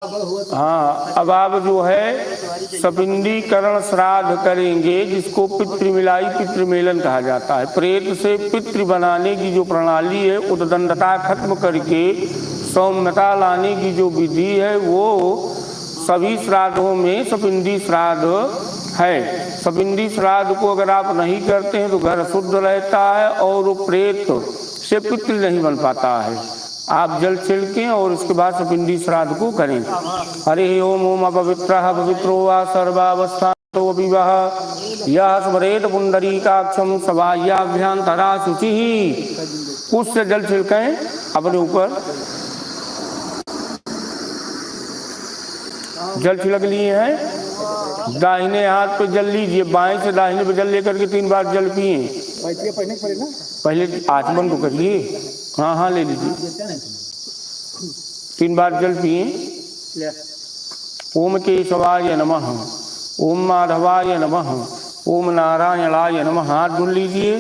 हाँ, अब आप जो है सपिंडीकरण श्राद्ध करेंगे, जिसको पितृमिलाई पितृमेलन कहा जाता है। प्रेत से पितृ बनाने की जो प्रणाली है, उद्दंडता खत्म करके सौम्यता लाने की जो विधि है, वो सभी श्राद्धों में सपिंडी श्राद्ध है। सपिंडी श्राद्ध को अगर आप नहीं करते हैं तो घर शुद्ध रहता है और वो प्रेत से पितृ नहीं बन पाता है। आप जल छिड़कें और उसके बाद सपिंडी श्राद्ध को करें। हरि ओम ओम अपवित्रः पवित्रो वा सर्वावस्थातो विवाह यः स्मरेत पुंडरीकाक्षं सभायाभ्यंतरा शुचिः। कुछ से जल छिड़कें अपने ऊपर। जल छिड़क लिए हैं, दाहिने हाथ पे जल लीजिए, बाएं से दाहिने पे जल लेकर के 3 बार जल पिए। पहले आचमन को करिए। हाँ हाँ, ले लीजिए। 3 बार जल पिए। ओम केशवाय नमः, ओम माधवाय नमः, ओम नारायणाय नमः। हाथ धुल लीजिए,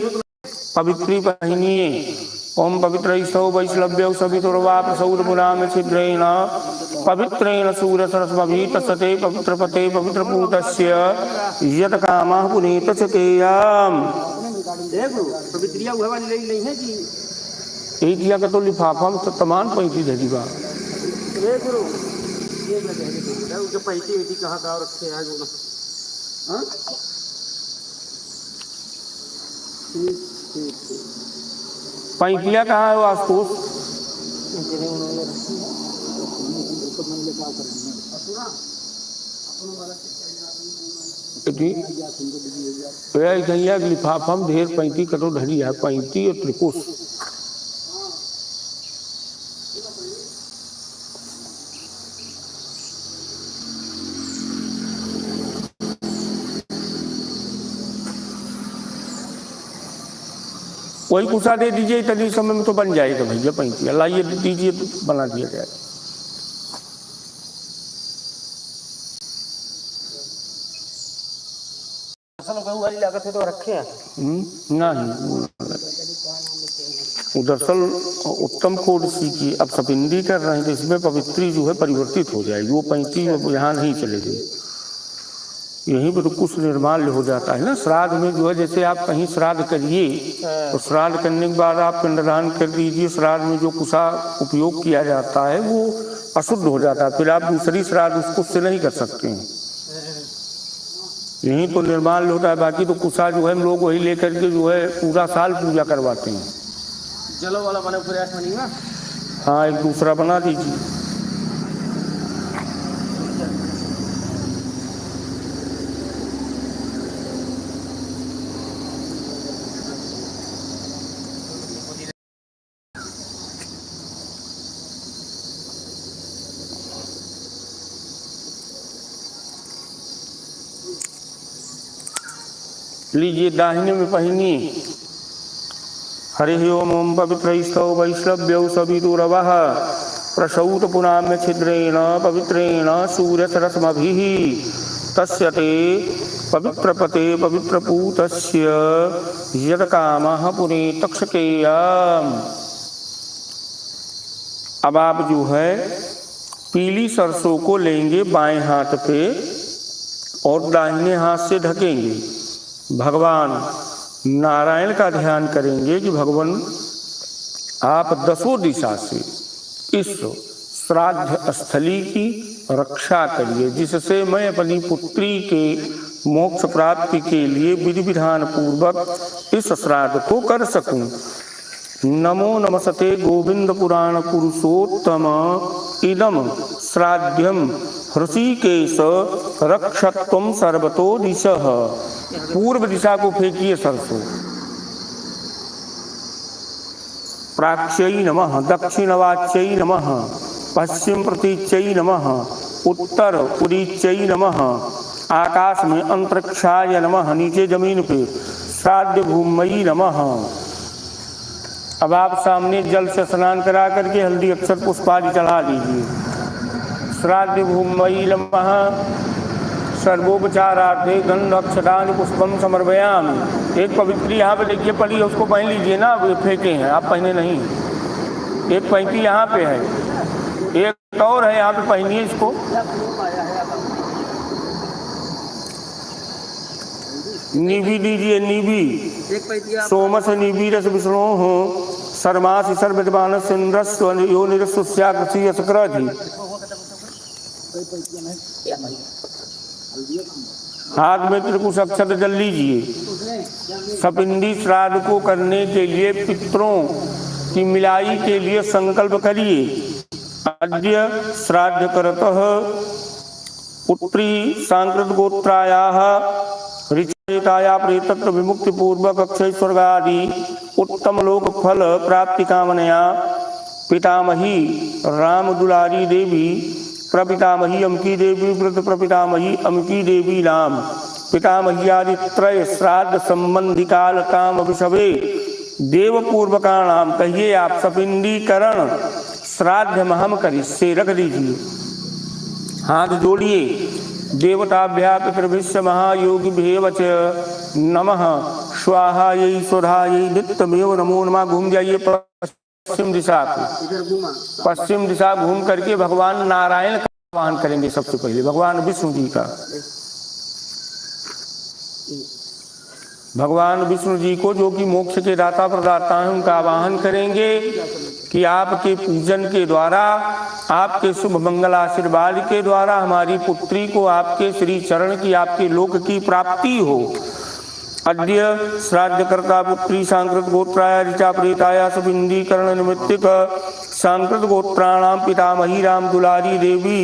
पवित्री पहनिए। ओम पवित्रैस्तौ वैश्लव्यौ सवितुर्वाप सौरपुराम छिद्रेण पवित्रेण सूरसरस्मभिः तस्ते पवित्रपते पवित्रपूतस्य यत् कामः पुनीत चकेयम्। पवित्रिया हुआ वाली नहीं है जी। एक किया का तो लिफाफा में तमाम पैंती धरी बा। गुरु ये जो पैंती वेटी कहाँ गाँव रखे हैं जो ना। पैंतिया कहाँ है वास्तु? लिफाफा में ढेर पैंती कटो धरी है, पैंती और त्रिकुश। वही कुसा दे दीजिए, इतनी समय में तो बन जाएगा भैया पैंती। लाइए दीजिए, बना दिया जाए। तो रखे हैं नहीं, दरअसल उत्तम कोड की अब सपिंडी कर रहे हैं तो इसमें पवित्री जो है परिवर्तित हो जाएगी। वो पैंती यहाँ नहीं चलेगी, यहीं पर तो कुछ निर्माल्य हो जाता है ना। श्राद्ध में जो है, जैसे आप कहीं श्राद्ध करिए तो श्राद्ध करने के बाद आप पिंडदान कर दीजिए। श्राद्ध में जो कुसा उपयोग किया जाता है वो अशुद्ध हो जाता है, फिर आप दूसरी श्राद्ध उसको उससे नहीं कर सकते हैं। यहीं तो निर्माल्य होता है। बाकी तो कुसा जो है हम लोग वही लेकर के जो है पूरा साल पूजा करवाते हैं। जलो वाला बने प्रयास बनेगा। हाँ, एक दूसरा बना दीजिए। लीजिए, दाहिने में पहनिए। हरि ओम ओम पवित्रैस्तौ वैश्लव्यौ सवितुर्वः प्रसूत पुनाम्य छिद्रेण पवित्रेण सूर्यसरस्मभिः तस्य ते पवित्रपते पवित्रपूतस्य यत् कामः पुनीत चकेयम्। अब आप जो है पीली सरसों को लेंगे बाएं हाथ पे और दाहिने हाथ से ढकेंगे। भगवान नारायण का ध्यान करेंगे कि भगवान आप 10 दिशा से इस श्राद्ध स्थली की रक्षा करिए, जिससे मैं अपनी पुत्री के मोक्ष प्राप्ति के लिए विधि विधान पूर्वक इस श्राद्ध को कर सकूं। नमो नमस्ते गोविंद पुराण पुरुषोत्तम इदम श्राद्धम हृषिकेश रक्षत्वं सर्वतो दिशः। पूर्व दिशा को फेंकिए सरसों। प्राच्यै नमः, दक्षिणवाच्यै नमः, पश्चिम प्रतीच्यै नमः, उत्तर उदीच्यै नमः, आकाश में अंतरिक्षाय नमः, नीचे जमीन पे श्राद्ध भूमयी नमः। अब आप सामने जल से स्नान करा करके हल्दी अक्षर पुष्पादि चढ़ा दीजिए। श्राद्ध भूमयी नमः सर्वोपचारार्थे गंध अक्षतानि पुष्पम समर्पयामि। एक पवित्री यहाँ पे देखिए पड़ी है, उसको पहन लीजिए ना। वो फेंके हैं, आप पहने नहीं। एक पैंती यहाँ पे है, एक और है यहाँ पे, पहनिए इसको। निबी दीजिए, निबी। सोमस निबी रस विष्णु हो सर्मास ईश्वर विद्वान सिंद्रस्व यो निरस्याकृति असक्रधि। हाथ में त्रिकुश अक्षत जल लीजिए। सपिंडी श्राद्ध को करने के लिए, पितरों की मिलाई के लिए संकल्प करिए। अद्य श्राद्ध करतः पुत्री सांकृत गोत्रायाः ऋचाया प्रेतत्व विमुक्ति पूर्वक अक्षय स्वर्गादि उत्तम लोक फल प्राप्ति कामनया पितामही राम दुलारी देवी प्रपितामही अमकी देवी वृद्ध प्रपितामही अमकी देवी राम पितामह्यादि त्रय श्राद्ध संबंधी काल काम विषवे देव पूर्वकाणाम। कहिए आप, सपिंडीकरण श्राद्ध महम करी से रख दीजिए। हाथ जोड़िए। देवताभ्या पितृभ्य महायोगिभ्येव च नमः स्वाहा यही स्वधा यही नित्यमेव नमो नमः। घूम जाइए पश्चिम दिशा को। पश्चिम दिशा घूम करके भगवान नारायण का आवाहन करेंगे। सबसे पहले भगवान विष्णु जी का, भगवान विष्णु जी को जो कि मोक्ष के दाता प्रदाता हैं, उनका आवाहन करेंगे कि आपके पूजन के द्वारा, आपके शुभ मंगल आशीर्वाद के द्वारा हमारी पुत्री को आपके श्री चरण की, आपके लोक की प्राप्ति हो। अद्य श्राद्धकर्ता पुत्री सांकृत गोत्राया ऋचा प्रेताया सपिंडीकरण निमित्तिक सांकृत गोत्राणाम पितामही राम दुलारी देवी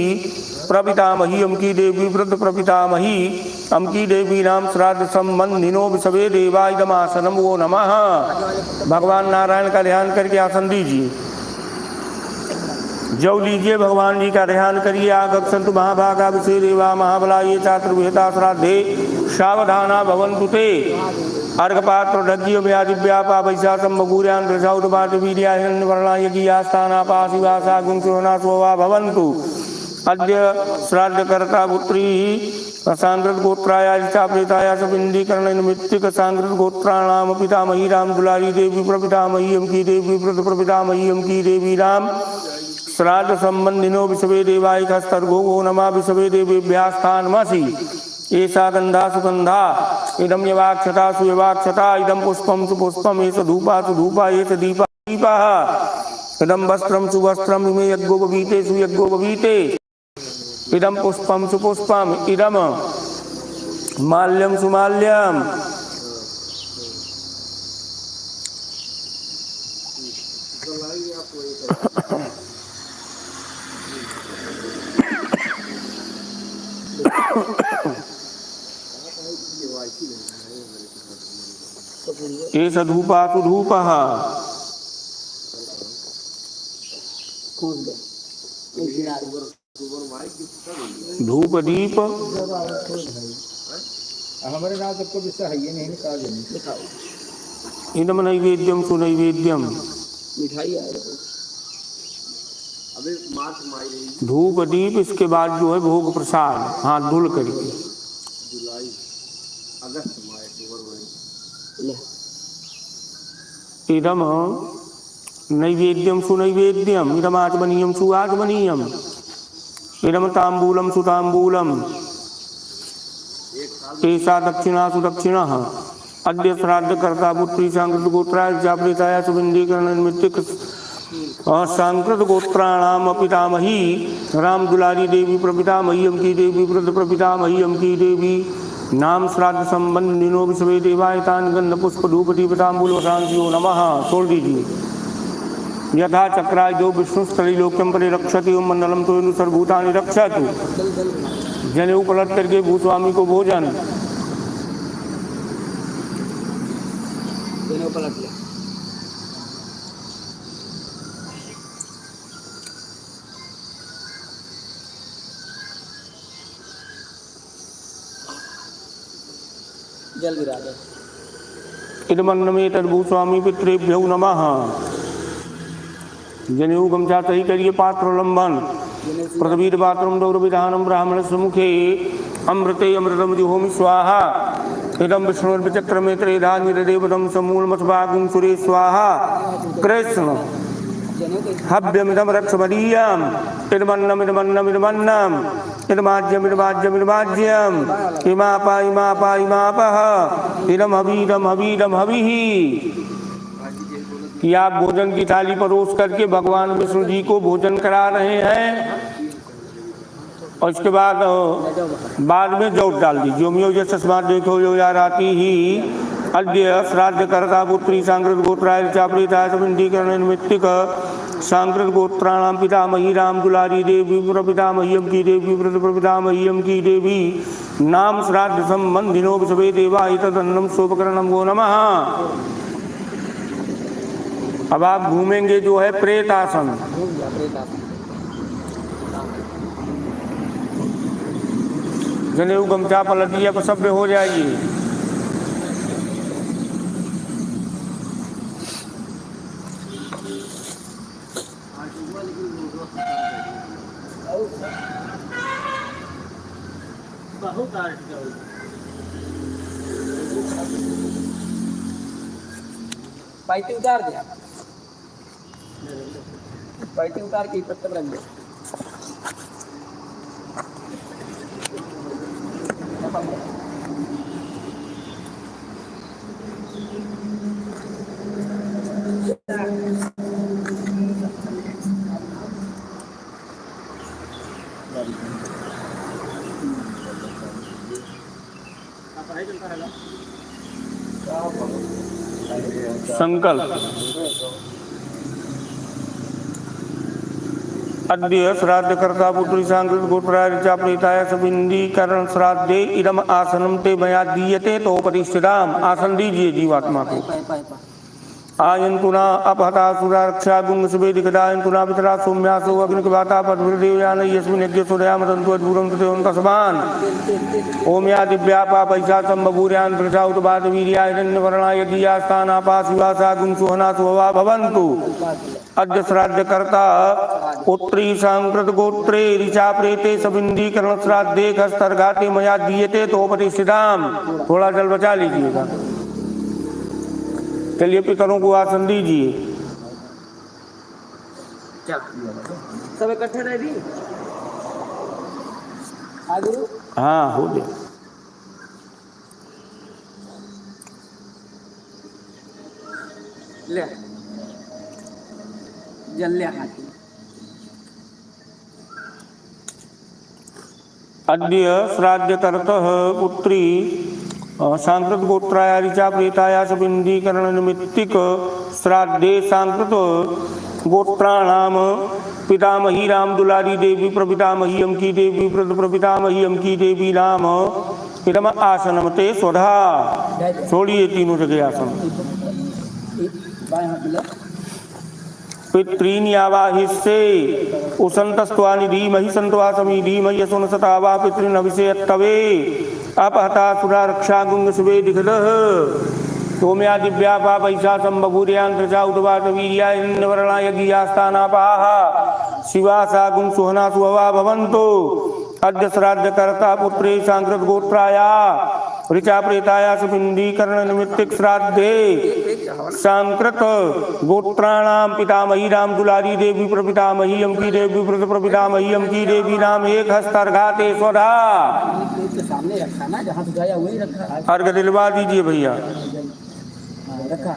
प्रपितामही अमकी देवी वृद्ध प्रपितामही अमकी देवी नाम श्राद्ध संबंधिनो विषवे देवा इदमासनम वो नमः। भगवान नारायण का ध्यान करके आसन दीजिए। जब लीजिए, भगवान जी का ध्यान करिए। आगच्छन्तु महाभागा विषे देवा महाबला ये चातुर्विहता श्राद्धे सावधाना भवन्तु ते। अर्घपात्र ढग्य व्यादिव्यापा वैशाखम बगूर्यान प्रसाउदपात वीर्या हिरण्यवर्णा यज्ञास्थानापा शिवासा गुंसुना स्ववा भवन्तु। अद्य श्राद्धकर्ता पुत्री सांकृत गोत्राया ऋचा प्रेताया सपिंडीकरण निमित्तिक सांकृत गोत्राणाम पितामही राम दुलारी देवी प्रपितामही अमकी देवी वृद्ध प्रपितामही अमकी देवी राम श्राद्ध संबंधिनो विषवे देवाय हस्तर्घो नमः विषवे देवेभ्यास्थानमसि। एषा गंधा सुगंधा इदम यवाक्षता सुयवाक्षता इदम पुष्पम सुपुष्पम एष धूपा सुधूपा एष दीपा दीपः इदम वस्त्रम सुवस्त्रम इमे यज्ञो बवीते सुयज्ञो बवीते इदम पुष्पम सुपुष्पम इदम माल्यम सुमाल्यम। एष धूपा सुधूपः धूप दीप। हमारे नाम सबको विषय है, ये नहीं निकाल। इदम नैवेद्यम सुनैवेद्यम। मिठाई धूप दीप, इसके बाद जो है भोग प्रसाद हाथ धुल करके। इदम नैवेद्यम सुनैवेद्यम इदम आचमनीयम सुआचमनीयम इदम तांबूलम सुतांबूलम एषा दक्षिणा सुदक्षिणः। अद्य श्राद्धकर्ता पुत्री सांकृत गोत्राया प्रेताया सपिंडीकरण निमित्तिक सांकृत गोत्राणाम पितामही राम दुलारी देवी प्रपितामही अमकी देवी वृद्ध प्रपितामही अमकी देवी नाम श्राद्ध संबंधिनो विषवे देवायतान गंध पुष्प धूप दीपतांबूल वसांसियो नमः। छोड़ दीजिए। यथा चक्राय जो विष्णु त्रैलोक्यम परिरक्षति ओम मंडलम तो सर्वभूतानि रक्षतु। जनेऊ पलट करके भूस्वामी को भोजन। पलट ले। जल गिरा दे। इदमन्नमे तद्भूस्वामी पितृभ्यो नमः। जनेऊ गमछा सही करिए। पात्रोलंबन पृथ्वी पात्रम दौर विधानम ब्राह्मण सम्मुखे अमृते अमृतम जुहोमि स्वाहा। इदम विष्णुर्विचक्रमे त्रेधान्विदेवतम समूलमथभागुं सुरे स्वाहा। कृष्ण हव्यमिदं रक्षमदीयम् इदमन्नमिदमन्नमिदमन्नम् इदमाज्यमिदमाज्यमिदमाज्यम् इमापः इदम हविः। कि आप भोजन की थाली परोस करके भगवान विष्णु जी को भोजन करा रहे हैं और इसके बाद में जौ डाल दी। ज्योमियो जस्मात देखो यो यार आती ही अद्य श्राद्ध करता पुत्री सांकृत गोत्राय चाप्रीताय समिंडीकरण निमित्तिक सांकृत गोत्राणाम पितामही राम दुलारी देवी प्रपितामह्यम की देवी प्रपितामह्यम की देवी नाम श्राद्ध संबंधिनो सवे देवा तदन्नम सोपकरणम गो नमः। अब आप घूमेंगे जो है प्रेत आसन। जनेऊ गमछा पलटिया पर सभ्य हो जाइए। पाइटी उतार दिया, पाइटी उतार के पत्थर रख दिया। संकल्प। अद्य श्राद्ध कर्ता पुत्री सांकृत गोत्राय ऋचा प्रेताय सबिंदीकरण श्राद्धे इदम आसनम ते मया दीयते तो प्रतिष्ठिताम। आसन दीजिए जीवात्मा को। आयंतुना अपहता सुरारक्षा गुंग सुवेदिकदायंतुना पितरा सौम्यासो अग्निकवाता पद्मदेवयान यस्मिन् यज्ञ सूर्याम तंतु अद्भुरं तथेवं तस्मान ओम या दिव्यापा पैसा संबभूर्यान प्रजा उत्पाद वीर्याय हिरण्यवर्णा यदीयास्तानापा शिवासा गुंग सुहना सुहवा भवन्तु। अद्य श्राद्ध कर्ता पुत्री सांकृत गोत्रे ऋचा प्रेते सबिंदीकरण श्राद्धे हस्तर्घाते मया दीयते तो प्रतिष्ठिताम। थोड़ा जल बचा लीजिएगा। चलिए पितरों को आसन दीजिए। सब इकट्ठे रह दी। हाँ हो गया। ले जल ले हाथ। अद्य श्राद्ध कर्तः पुत्री सांकृत गोत्राय ऋचा प्रेताया सबिंदीकरण निमित्तिक श्राद्धे सांकृत गोत्राणाम पितामही राम दुलारी देवी प्रपितामह्यम की देवी प्रपितामह्यम की देवी नाम इदम आसनम ते स्वधा। छोड़िए तीनों जगह आसन। पितॄन् यावाहिष्ये उसन्तस्त्वानि धीमहि सन्त्वा समी धीमहि यशोनसता वा पितॄन् अभिषेयत्तवे अपहता सुरारक्षा गुंग सुवेदिकदः सोम्या दिव्यापा पैसा संबभूर्यान त्रचा उद्वात वीर्या हिरण्यवर्णा यदीयास्तानापाः शिवासा गुंग सुहना सुहवा भवन्तु। अद्य श्राद्ध कर्ता पुत्रे सांकृत गोत्राया ऋचा प्रेताया सबिंदीकरण निमित्तिक श्राद्धे सांकृत गोत्राणाम पितामही राम दुलारी देवी प्रपितामह्यम की देवी प्रपितामह्यम की देवी नाम एक हस्तर्घाते स्वधा। सामने रखा ना, जहाँ सुझाया वही रखा। अर्घ दिलवा दीजिए भैया। रखा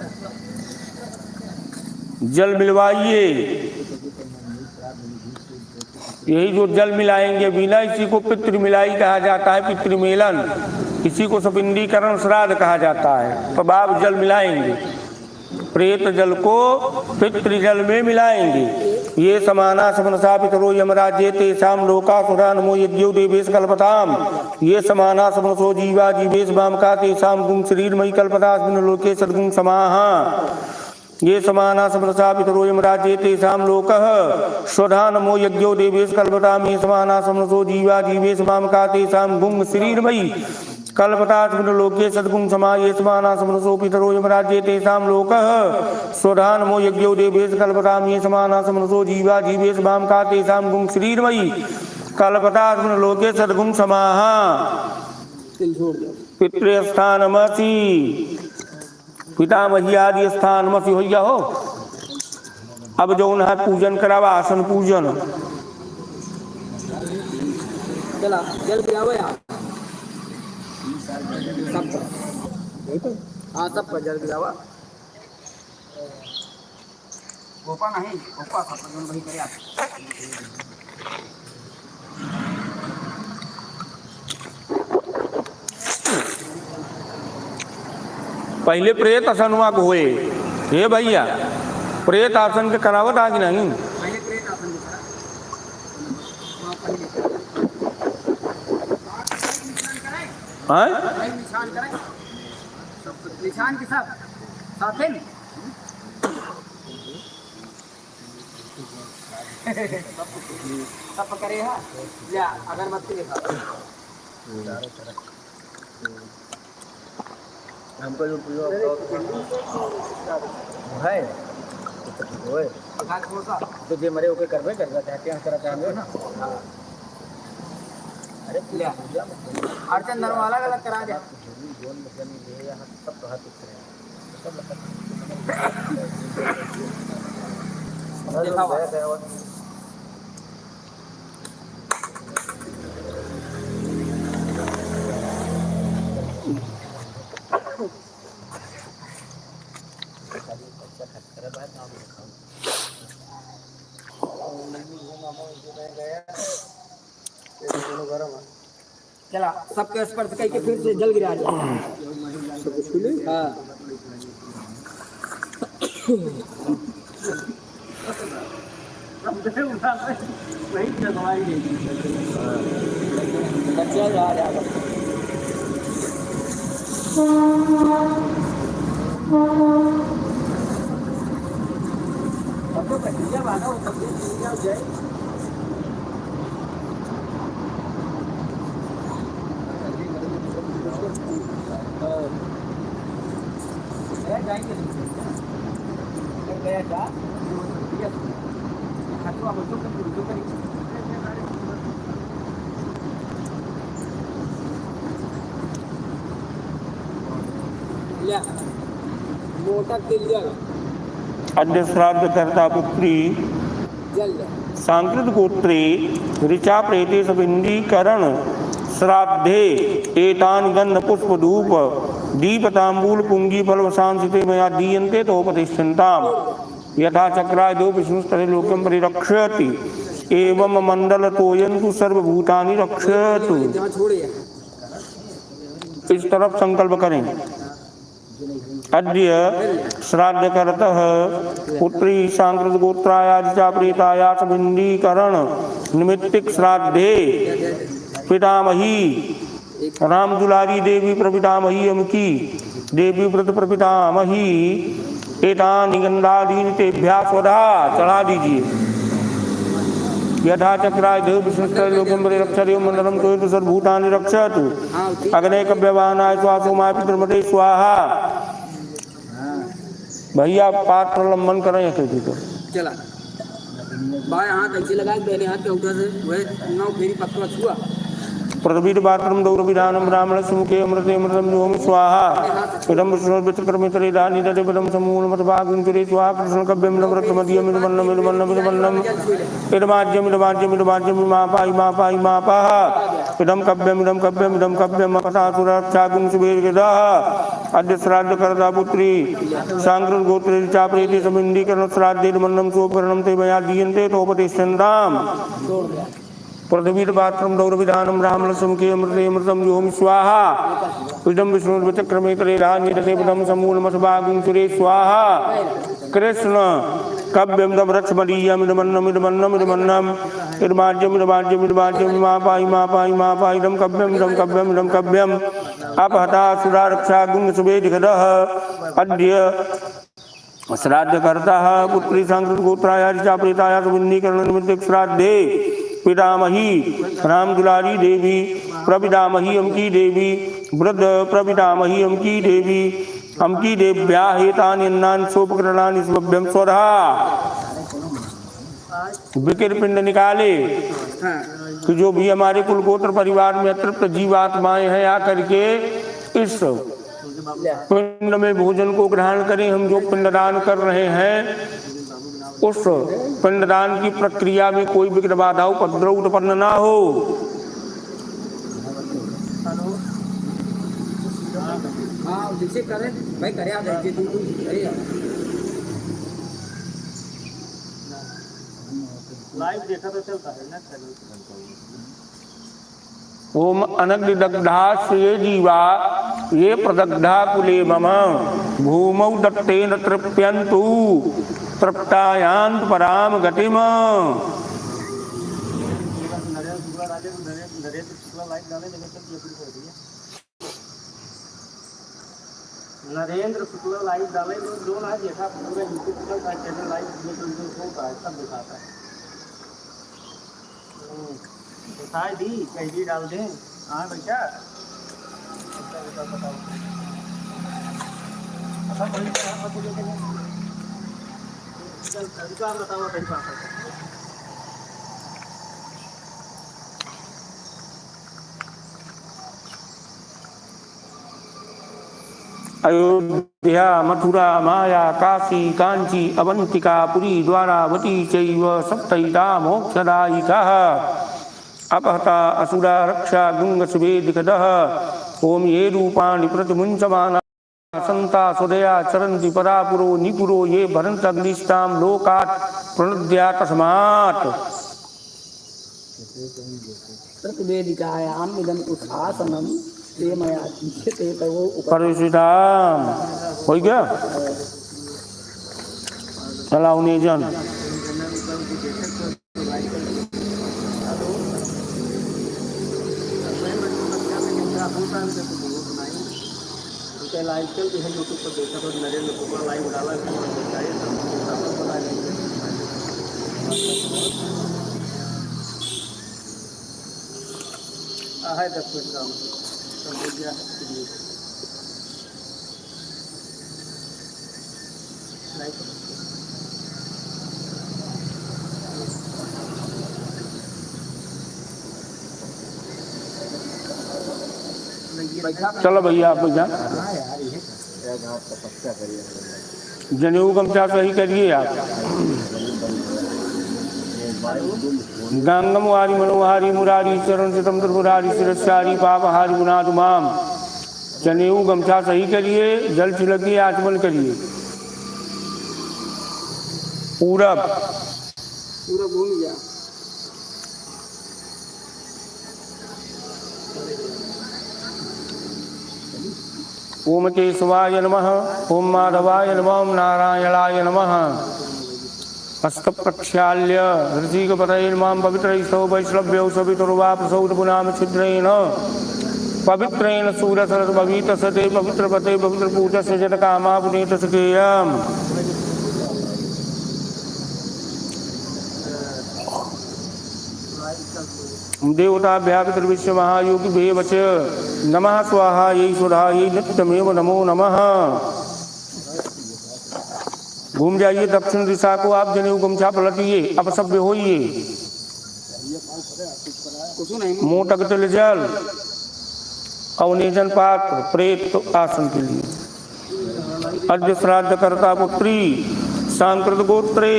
जल मिलवाइए। यही जो जल मिलाएंगे बिना, इसी को पितृ मिलाई कहा जाता है, पितृ मेलन। इसी को सपिंडीकरण श्राद्ध कहा जाता है। तो आप जल मिलाएंगे, प्रेत जल को पितृ जल में मिलाएंगे। ये समाना समनसा पितरो यमराज्ये तेषाम लोका सुरा नमो यज्ञो देवेश कल्पताम। ये समाना समनसो जीवा जीवेश माम का तेषाम गुम शरीरमयी कल्पतास्मिन् लोके सद्गुम समाहा। ये समाना समनसा पितरो यमराज्ये तेषाम लोकः स्वधा नमो यज्ञो देवेश कल्पताम। ये समाना समनसो जीवा जीवेश माम का तेषाम गुम शरीरमयी कल्पतास्मिन् लोके सद्गुं समा। ये समाना समनसो पितरो यमराज्ये तेषां लोकः स्वधा नमो यज्ञो देवेश कल्पताम्। ये समाना समनसो जीवा जीवेश मां का तेषां गुं शरीरमयी कल्पतास्मिन् लोके सद्गुं समाः। पितृस्थानमसि पितामही आदि स्थानमसि हो गया हो। अब जो उन्हें पूजन करावा आसन पूजन। चला जल पिलाओ यार सब पर। हाँ सब पर जल पिलावा। गोपा नहीं गोपा खत्म वही करे आप। पहले प्रेत आसन हुआ हुए हे भैया, प्रेत आसन के करावत आगे नहीं। पहले प्रेत आसन करा हाँ निशान करें निशान के साथ साथ है सब करे हा या अगरबत्ती के साथ हमको जो है ओए तो जे मरे ओके करबे करबे चाहते हैं करा चाहते हो ना। अरे ले अर्चन धर्म अलग अलग करा दे सब तो हाथ देखा चला सबके स्पर्श करके फिर से जल गिरा जाए। हाँ अद्य श्राद्ध कर्ता पुत्री सांकृत गोत्रे ऋचा प्रेते सबिंदीकरण श्राद्धे एतान गंध पुष्प धूप दीपतांबूल पुंगी फल वसांसिते मया दीयन्ते तोपतिष्ठन्ताम् यथा चक्राय दो विष्णुस्तरे लोकं परिरक्षति एवं मंडल तोयन्तु सर्वभूतानि रक्षतु। इस तरफ संकल्प करें। अद्य श्राद्ध करतः पुत्री सांकृत गोत्राया ऋचा प्रेताया सबिंदीकरण निमित्तिक श्राद्धे पितामही राम दुलारी देवी प्रपितामही अमकी देवी व्रत प्रपितामही एतानि गंधादीनि तेभ्यः स्वधा चढ़ा दीजिए। यथा चक्राय देव विष्णुस्तरे लोकं परिरक्षति मंडलं तोयन्तु सर्वभूतानि रक्षतु। अग्ने कव्यवाहनाय स्वासोमाय पितृमते स्वाहा। भैया पात्र लंबन करें कैसे तो चला बाएं हाथ ऐसे लगाए पहले हाथ के उधर से वह 9 फेरी पक्का छुआ प्रवीर पात्रम दौरविधानम ब्राह्मण सुमुखे अमृते अमृतम जोम स्वाहा इदम विष्णुर्वित्रकर्मितरे दानी ददे पदम समूल मतभागुंतरे स्वाहा कृष्ण कव्यम नवरत्नमदियम इदमन्नम इदमन्नम इदमन्नम इदमाज्यम इदमाज्यम इदमाज्यम मापाहि मापाहि मापाः इदम कव्यम कथासुरक्षागुं सुबेर्गदः अद्य श्राद्ध करता पुत्री सांकृत गोत्रे ऋचा प्रेते सबिंदीकरण श्राद्धे इदमन्नम सोपकरणं ते मया दीयन्ते तोपतिष्ठन्ताम् पृथ्वीर पात्रम दौरविधानम ब्राह्मण सुमुखे अमृते अमृतम जोम स्वाहा इदम विष्णुर्विचक्रमे करे राजनीतते पदम समूल मसभागुं सुरे स्वाहा कृष्ण कव्यम दम रक्षमदीयम इदमन्नम इदमन्नम इदमन्नम इदमाज्यम इदमाज्यम इदमाज्यम मापाहि मापाहि मापाहि इदम कव्यम अपहता सुरारक्षागुं सुवेदिगदः अद्य श्राद्ध करता पुत्री सांकृत गोत्राया ऋचा प्रेताया सबिंदीकरण निमित्तिक श्राद्धे पितामही राम दुलारी देवी प्रपितामही अमकी देवी वृद्ध प्रपितामही अमकी देव्या हेतानि अन्नानि सोपकरणानि स्वभ्यं स्वधा। विकिर पिंड निकाले कि जो भी हमारे कुल गोत्र परिवार में अतृप्त जीवात्माएं हैं आकर के इस पिंड में भोजन को ग्रहण करें। हम जो पिंडदान कर रहे हैं उस पिंडदान की प्रक्रिया में कोई विघ्न बाधा उपद्रव उत्पन्न ना हो। हाँ जैसे करें भाई करे आ जाइए दूर करे लाइव देखा तो चलता है ना। ओम अनग्निदग्धा ये जीवा ये प्रदग्धा कुले मम भूमौ दत्तेन तृप्यन्तु तृप्तायान्त पराम गतिम। नरेंद्र शुक्ला लाइव डाले तो जो ना देखा पूरा यूट्यूब का चैनल लाइव में होता है सब दिखाता है। दिखाई दी कहीं भी डाल दें। हाँ भैया बताओ कहीं पास अयोध्या मथुरा माया काशी कांची अवंतिका पुरी द्वारावती चैव सप्तैता मोक्षदायिकाः अपहता असुरा रक्षा गुंग सुवेदिकदः ओम ये रूपाणि प्रतिमुञ्चमाना संता सुदया चरन्ति परापुरो निपुरो ये भरन्तग्निष्ठां लोकात् प्रणुद्या तस्मात्। प्रतिवेदिकायाम् इदम् उच्छासनम् परिषिताम हो गया। चलाओ निजन लाइव चल भी है यूट्यूब पर देखा तो नरेंद्र कुमार लाइव डाला है 10 मिनट का चलो भैया आप भैया जनेऊ गमछा सही करिए आप। गंगम वारी मनोहारी मुरारी चरण चितम त्रिपुरारी शिरस्यारी पापहारी गुनाद माम। जनेऊ गमछा सही करिए जल छिड़किए आचमन करिए। पूरब पूरा घूम गया। ओम केशवाय नमः ओम माधवाय नमः ओम नारायणाय नमः। हस्त प्रक्षाल्य ऋषिकपतये नमः पवित्रैस्तव वैष्णव्यौ सवितुर्वा प्रसौतपुनाम छिद्रेण पवित्रेण सूरसरसभवितसते पवित्रपते पवित्रपूजस्य जतकामा पुनीतसकेयम्। देवताभ्यः पितृविश्व महायोगी भेवच नमः स्वाहा ये सुधा ये नित्यमेव नमो नमः। घूम जाइए दक्षिण दिशा को आप जनेऊ गमछा पलटिए अपसभ्य होइए। मोटक तिल जल अवनेजन पात्र प्रेत आसन के लिए। अद्य श्राद्ध कर्ता पुत्री सांकृत गोत्रे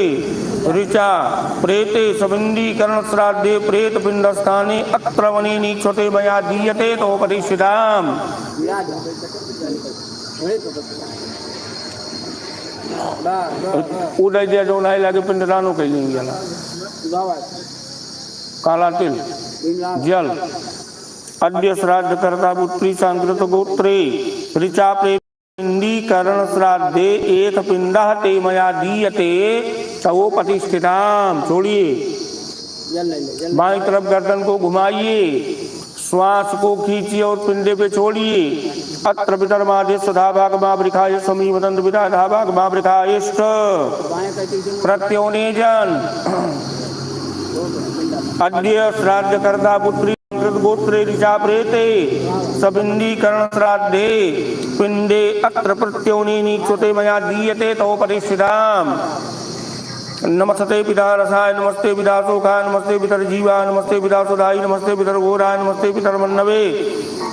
ऋचा प्रेते सबिंदीकरण श्राद्धे प्रेत पिंड स्थाने अत्र वनेनी छोटे मया दीयते तो परिषिताम। उदय दिया जो नहीं लगे पिंडदानों के लिए काला तिल जल। अद्य श्राद्ध कर्ता पुत्री सांकृत गोत्रे ऋचा पिंडीकरण श्राद्धे एक पिंडः ते मया दीयते तवो प्रतिष्ठिताम। छोड़िए बाईं तरफ गर्दन को घुमाइए श्वास को खींचिए और पिंडे पे छोड़िए। अत्र पितर माधे सदा भाग मावृखाय समी वदंत पिता धा भाग मावृखायष्ट प्रत्योनेजन। अद्य श्राद्ध कर्ता पुत्री गोत्रे ऋचा प्रेते सबिंदीकरण श्राद्धे पिंडे अत्र प्रत्योनेनी छोटे मया दीयते तो परिषिताम। नमस्ते पिता रसाय नमस्ते पिता शोकाय नमस्ते पितर जीवा नमस्ते पिता सुधाई नमस्ते पितर घोराय नमस्ते पितर मन्नवे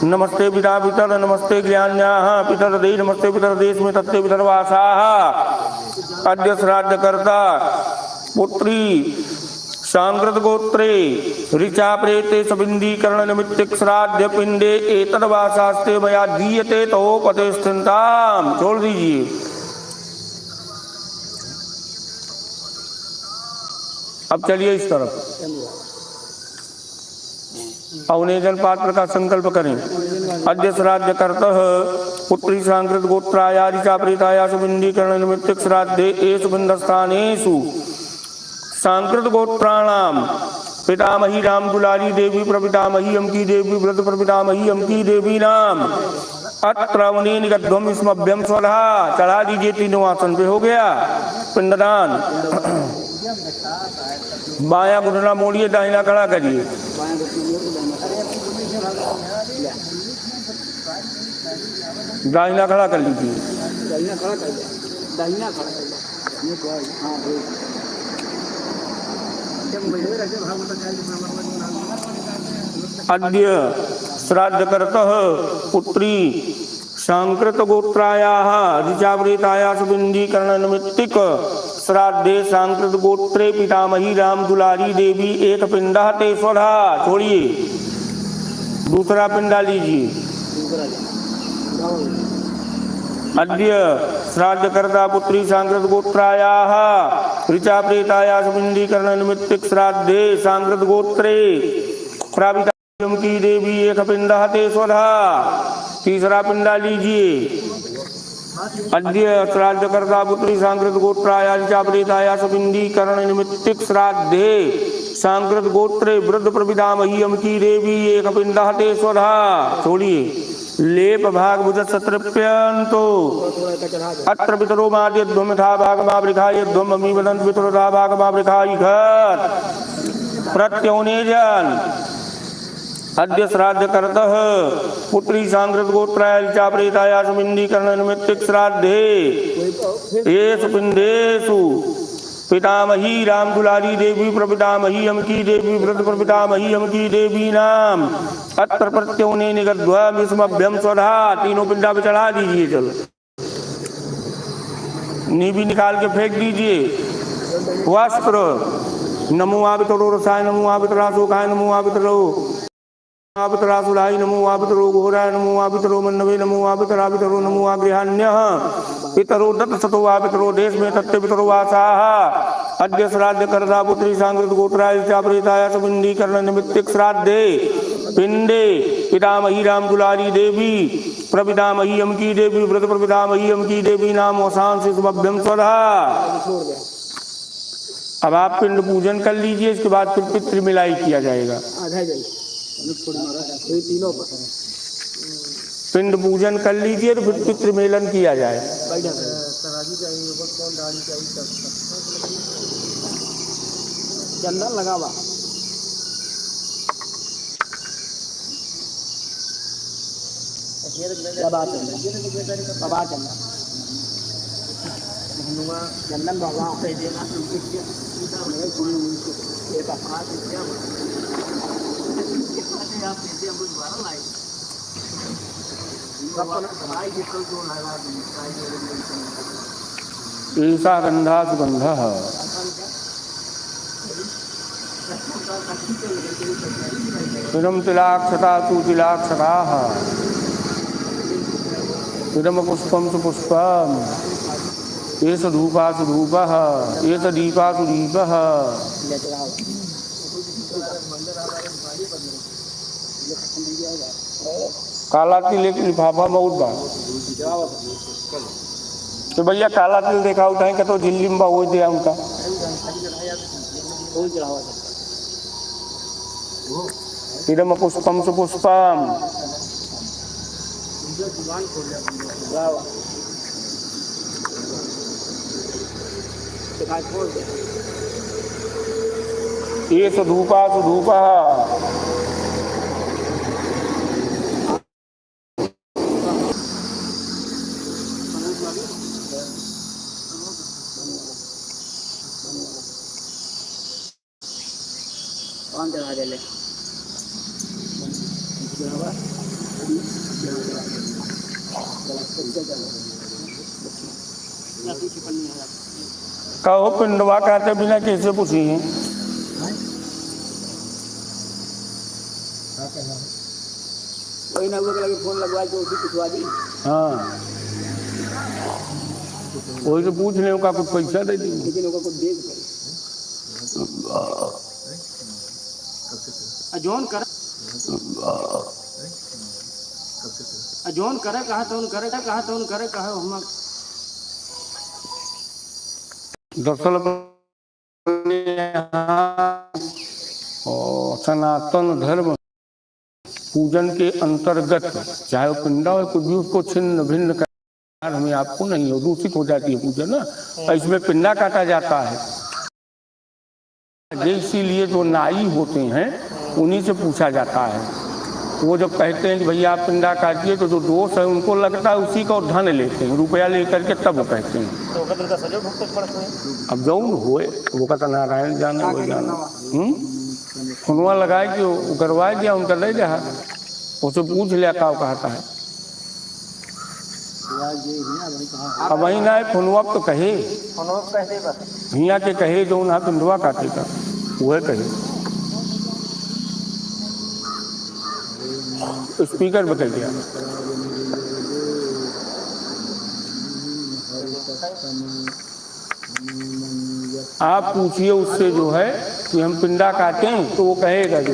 नमस्ते पिता पितर नमस्ते ज्ञान्याः पितर दे नमस्ते पितर देश में तत्ते पितर वासाः। अद्य श्राद्ध कर्ता पुत्री सांकृत गोत्रे ऋचा प्रेते सबिंदीकरण निमित्तिक श्राद्ध पिंडे एतद्वा शास्त्रे मया दीयते तवोपते स्थिताम। छोड़ दीजिए। अब चलिए इस तरफ। अवनेजन पात्र का संकल्प करें। अद्य श्राद्ध कर्तः पुत्री सांकृत गोत्राया ऋचा प्रेताया सबिंदीकरण निमित्तिक श्राद्धे एषु बिंदस्थानेषु सांकृत गोत्राणाम पितामही राम दुलारी देवी प्रपितामही अमकी देवी व्रत प्रपितामही अमकी देवी नाम अत्र अवने निगध्वम स्मभ्यम स्वधा। चढ़ा दीजिए, तीनों आसन पे हो गया पिंडदान। बायां घुटना मोड़िए, दाहिना खड़ा करिए। दाहिना खड़ा कर लीजिए। अद्य श्राद्ध कर्तः पुत्री सांकृत गोत्रायाः ऋचावृताया सुबिंदीकरण निमित्तिक श्राद्धे सांकृत गोत्रे पितामही राम दुलारी देवी एक पिंडा ते स्वधा। छोड़िए, दूसरा पिंडा लीजिए। अद्य श्राद्ध कर्ता पुत्री सांकृत गोत्रायाः ऋचा प्रेताया सुबिंदीकरण निमित्तिक श्राद्धे सांकृत गोत्रे प्रापितामही की देवी एक पिंडा ते स्वधा। तीसरा पिंडा लीजिए। अद्य श्राद्ध कर्ता पुत्री सांकृत गोत्राया ऋचा प्रेताया सुबिंदीकरण निमित्तिक श्राद्धे सांकृत गोत्रे वृद्ध प्रपितामही अमकी देवी एक पिंडा ते स्वधा। छोड़िए। लेप भाग भुज सत्रप्यंतो अत्र पितरो माद्यध्वम था भाग मावृखाय ध्वम अमी वदंत पितरो था भाग मावृखाय घर प्रत्योनेजन। अद्य श्राद्ध कर्तः पुत्री सांकृत गोत्राया ऋचा प्रेताया सुबिंदीकरण निमित्तिक श्राद्धे येषु पिंडेषु पितामही राम दुलारी देवी प्रपितामही अमकी देवी व्रत प्रपितामही अमकी देवी नाम अत्र प्रत्योने निगध्वम स्मभ्यम स्वधा। तीनों पिंडा पे चढ़ा दीजिए। चलो, नीबी निकाल के फेंक दीजिए। वस्त्र नमो आवितरो रसाय नमो आवितरासोकाय नमो आवितरो आवितरासुलाय नमो आवितरो घोराय नमो आवितरो मन्नवे नमो आवितरावितरो नमो आगृहान्यः पितरो दत्त सतो आवितरो देश में तत्ते पितरो वासाः। अद्य श्राद्ध कर्ता पुत्री सांकृत गोत्राया ऋचा प्रेताया सुबिंदीकरण निमित्तिक श्राद्धे पिंडे पितामही राम दुलारी देवी प्रपितामही अमकी देवी व्रत प्रपितामही अमकी देवी नाम वसान से सुभभ्यम स्वधा। अब आप पिंड पूजन कर लीजिए। इसके बाद फिर पितृ मिलाई किया जाएगा। पिंड पूजन कर लीजिए तो फिर पितृ मेलन किया जाए। चंदन लगावा। चंदन बाबा ईसा गंधा सुगंधा इदम तिलाक्षता सुतिलाक्षता इदम पुष्पम सुपुष्पम एष धूपा सुधूपः एष दीपा सुदीपः। काला तिल एक लिफाफा बहुत बा तो भैया काला तिल देखा उठाए का तो झिल्लिम्बा हो दिया उनका। इदम पुष्पम सुपुष्पम ये सुधूपा सुधूपः चढ़ा दे ले। पीछे पन्नी है। कहो पिंडवा काटे बिना कैसे पूछी है? वही ना लगे फोन लगवा के उसी पिछवा दी। हाँ वही तो पूछ ले का कुछ पैसा दे दी, लेकिन कुछ दे जोन कर जोन करे कहा तो उन करे कहा हम दरअसल और सनातन धर्म पूजन के अंतर्गत चाहे वो पिंडा हो कुछ भी उसको छिन्न भिन्न कर हमें आपको नहीं हो, दूषित हो जाती है पूजन ना, इसमें पिंडा काटा जाता है। इसीलिए जो नाई होते हैं उन्हीं से पूछा जाता है। वो जब कहते हैं कि भैया आप पिंडा काटिए तो जो दोष है उनको लगता है उसी का धन लेते हैं, रुपया लेकर के तब वो कहते हैं। तो अब जो हुए वो कहता नारायण जाना वो जाना फोनवा लगाए कि वो करवा दिया उनका ले जा, उसे पूछ लिया का कहता है। अब वही ना फोनवा तो कहे भैया के कहे जो ना पिंडवा काटेगा वह कहे। स्पीकर बदल दिया। आप पूछिए उससे जो है कि हम पिंडा काटें तो वो कहेगा जो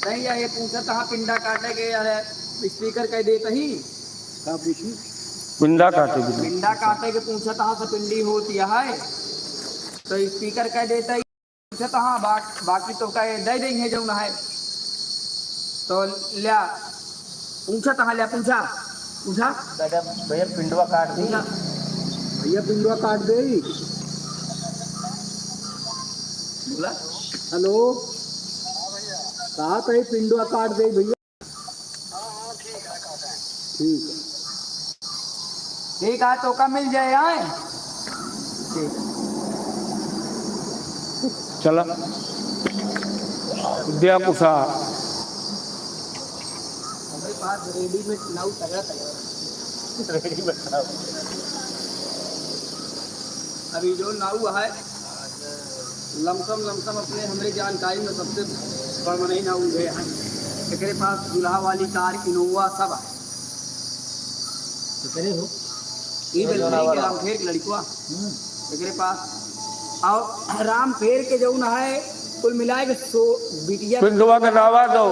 नहीं या ये पूछा था पिंडा काटे के यार स्पीकर कह देता ही पूछी पिंडा काटे के पूछा था पिंडी होती है तो स्पीकर कह देता ही पूछा था बाकी तो कह दे देंगे जो ना है तो लिया पूछा था लिया पूछा भैया पिंडवा काट दे बोला हेलो कहा तो पिंडवा काट दे भैया। ठीक है तो का मिल जाए आए ठीक चला दिया कुसा हमारे पास रेडीमेड नाउ तगड़ा रेडीमेड नाउ अभी जो नाउ है लमसम अपने हमारे जानकारी में सबसे बड़ा नहीं नाउ गए हैं तेरे पास दूल्हा वाली कार इनोवा सब है तो करे हो राम फेर के लड़कुआ तेरे पास और राम फेर के जो ना है कुल मिलाए के बिटिया पिंडवा का दावा दो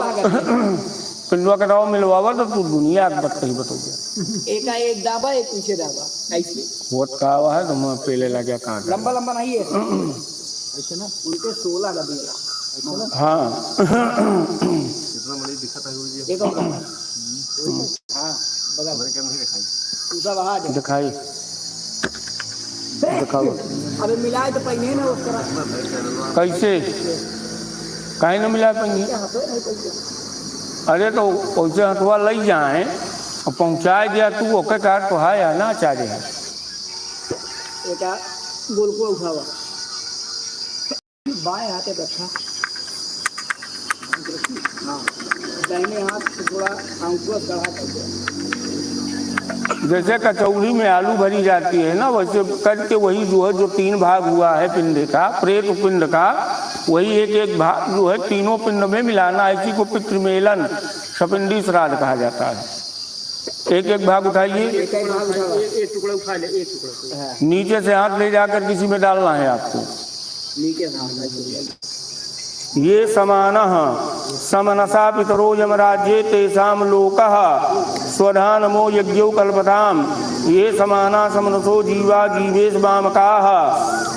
पिंडवा का दावा मिलवावा तो तू दुनिया की बात कहीं बता गया एक दावा एक पीछे दावा ऐसे बहुत कहा है तो मैं पहले लगा कहा लंबा नहीं है ऐसे ना उनके 16 लगे हाँ कितना बड़ी दिखता है ये हाँ बगा भर के नहीं दिखाई पूरा वहां दिखाई दिखाओ अबे मिलाए तो पहले ना उस तरह कैसे कहीं ना मिला पाएंगे। अरे तो उसे हथुआ ले जाए और पहुँचाए दिया तू ओके कार तो है या ना चाहे है एक गोल को उठावा बाएं हाथे रखा हाँ दाहिने हाथ से थोड़ा आंखों गढ़ा कर जैसे कचौड़ी में आलू भरी जाती है ना वैसे करके वही जो है जो 3 भाग हुआ है पिंड का प्रेत पिंड का वही एक भाग जो है तीनों पिंड में मिलाना इसी को पितृमेलन सपिंडी श्राद्ध कहा जाता है। एक भाग उठाइए एक टुकड़ा उठा ले एक टुकड़ा नीचे से हाथ ले जाकर किसी में डालना है आपको नीचे ये समानः समनसा पितरो यमराज्ये तेषां लोकः स्वधानमो यज्ञौ कल्पताम् ये समाना समनसो जीवा जीवेश वामकाः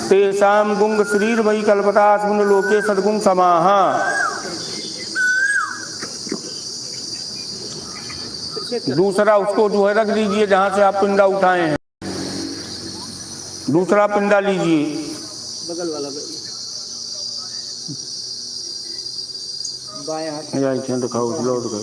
तेषां गुंग श्रीर्मयि कल्पतास्मिन् लोके सद्गुं समाः। दूसरा उसको जो है रख दीजिए जहाँ से आप पिंडा उठाए हैं, दूसरा पिंडा लीजिए बगल वाला बाएं हाथ दिखाओ लौट गए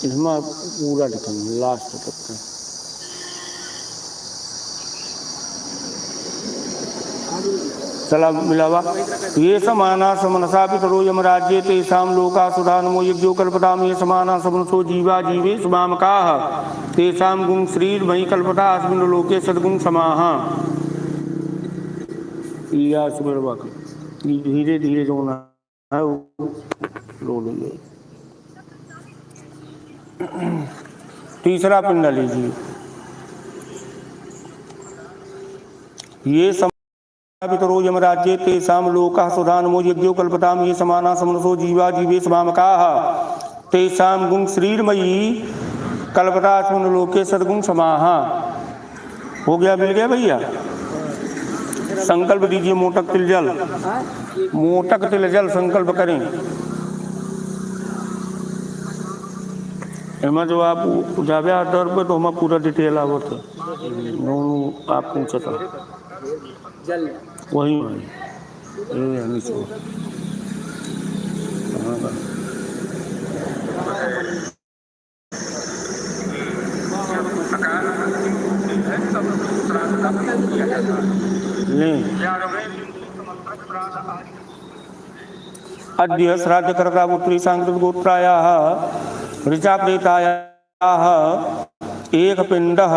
इसमें पूरा दिखाएंगे लास्ट तक चला मिलावा। ये समाना समनसा पितरो यमराज्ये तेषां लोका सुधानमो यज्ञो कल्पताम ये समाना समनसो जीवा जीवे स्वामकाः तेषां गुं श्रीर्मयि कल्पता अस्मिन् लोके सद्गुं समाः। या सुबह धीरे धीरे रोना है रो लीजिए। तीसरा पिंड लीजिए। ये पितरो यमराज्ये तेषां लोकाः सुधानमो यज्ञो कल्पताम ये समाना समनसो जीवा जीवे स्वामकाः तेषां गुं श्रीर्मयि कल्पता अस्मिन् लोके सद्गुं समाः। हो गया, मिल गया भैया। संकल्प दीजिए मोटक तिल जल, मोटक तिल जल संकल्प करें। एमा जो आप जावे आधार पर तो हमारा पूरा डिटेल आवत है। आप पूछा था वही अद्य श्राद्ध कर्ता पुत्री सांकृत गोत्रायाः ऋचा प्रेतायाः एक पिंडः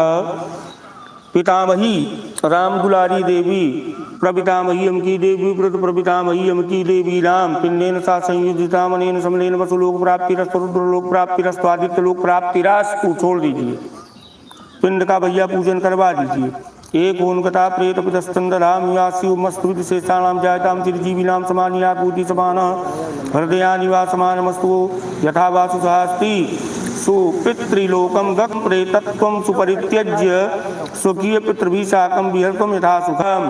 पितामही राम दुलारी देवी प्रपितामही अमकी देवी व्रत प्रपितामही अमकी देवी राम पिंडेन सा संयुजिता मनेन समलेन वसु लोक प्राप्ति रस रुद्र लोक प्राप्ति रस स्वादित्य लोक प्राप्ति रस को छोड़ दीजिए। पिंड का भैया पूजन करवा दीजिए। एक ओंकता प्रेत पितस्तंदराम यासी मस्तुत शेषाणाम जायताम चिरजीविनाम समानिया पूति समान हृदया निवासमानमस्तु यथा वासु सहस्ति सुपितृलोकम गक प्रेतत्वं सुपरित्यज्य स्वकीय पितृभि साकं विहर्तुं यथा सुखम।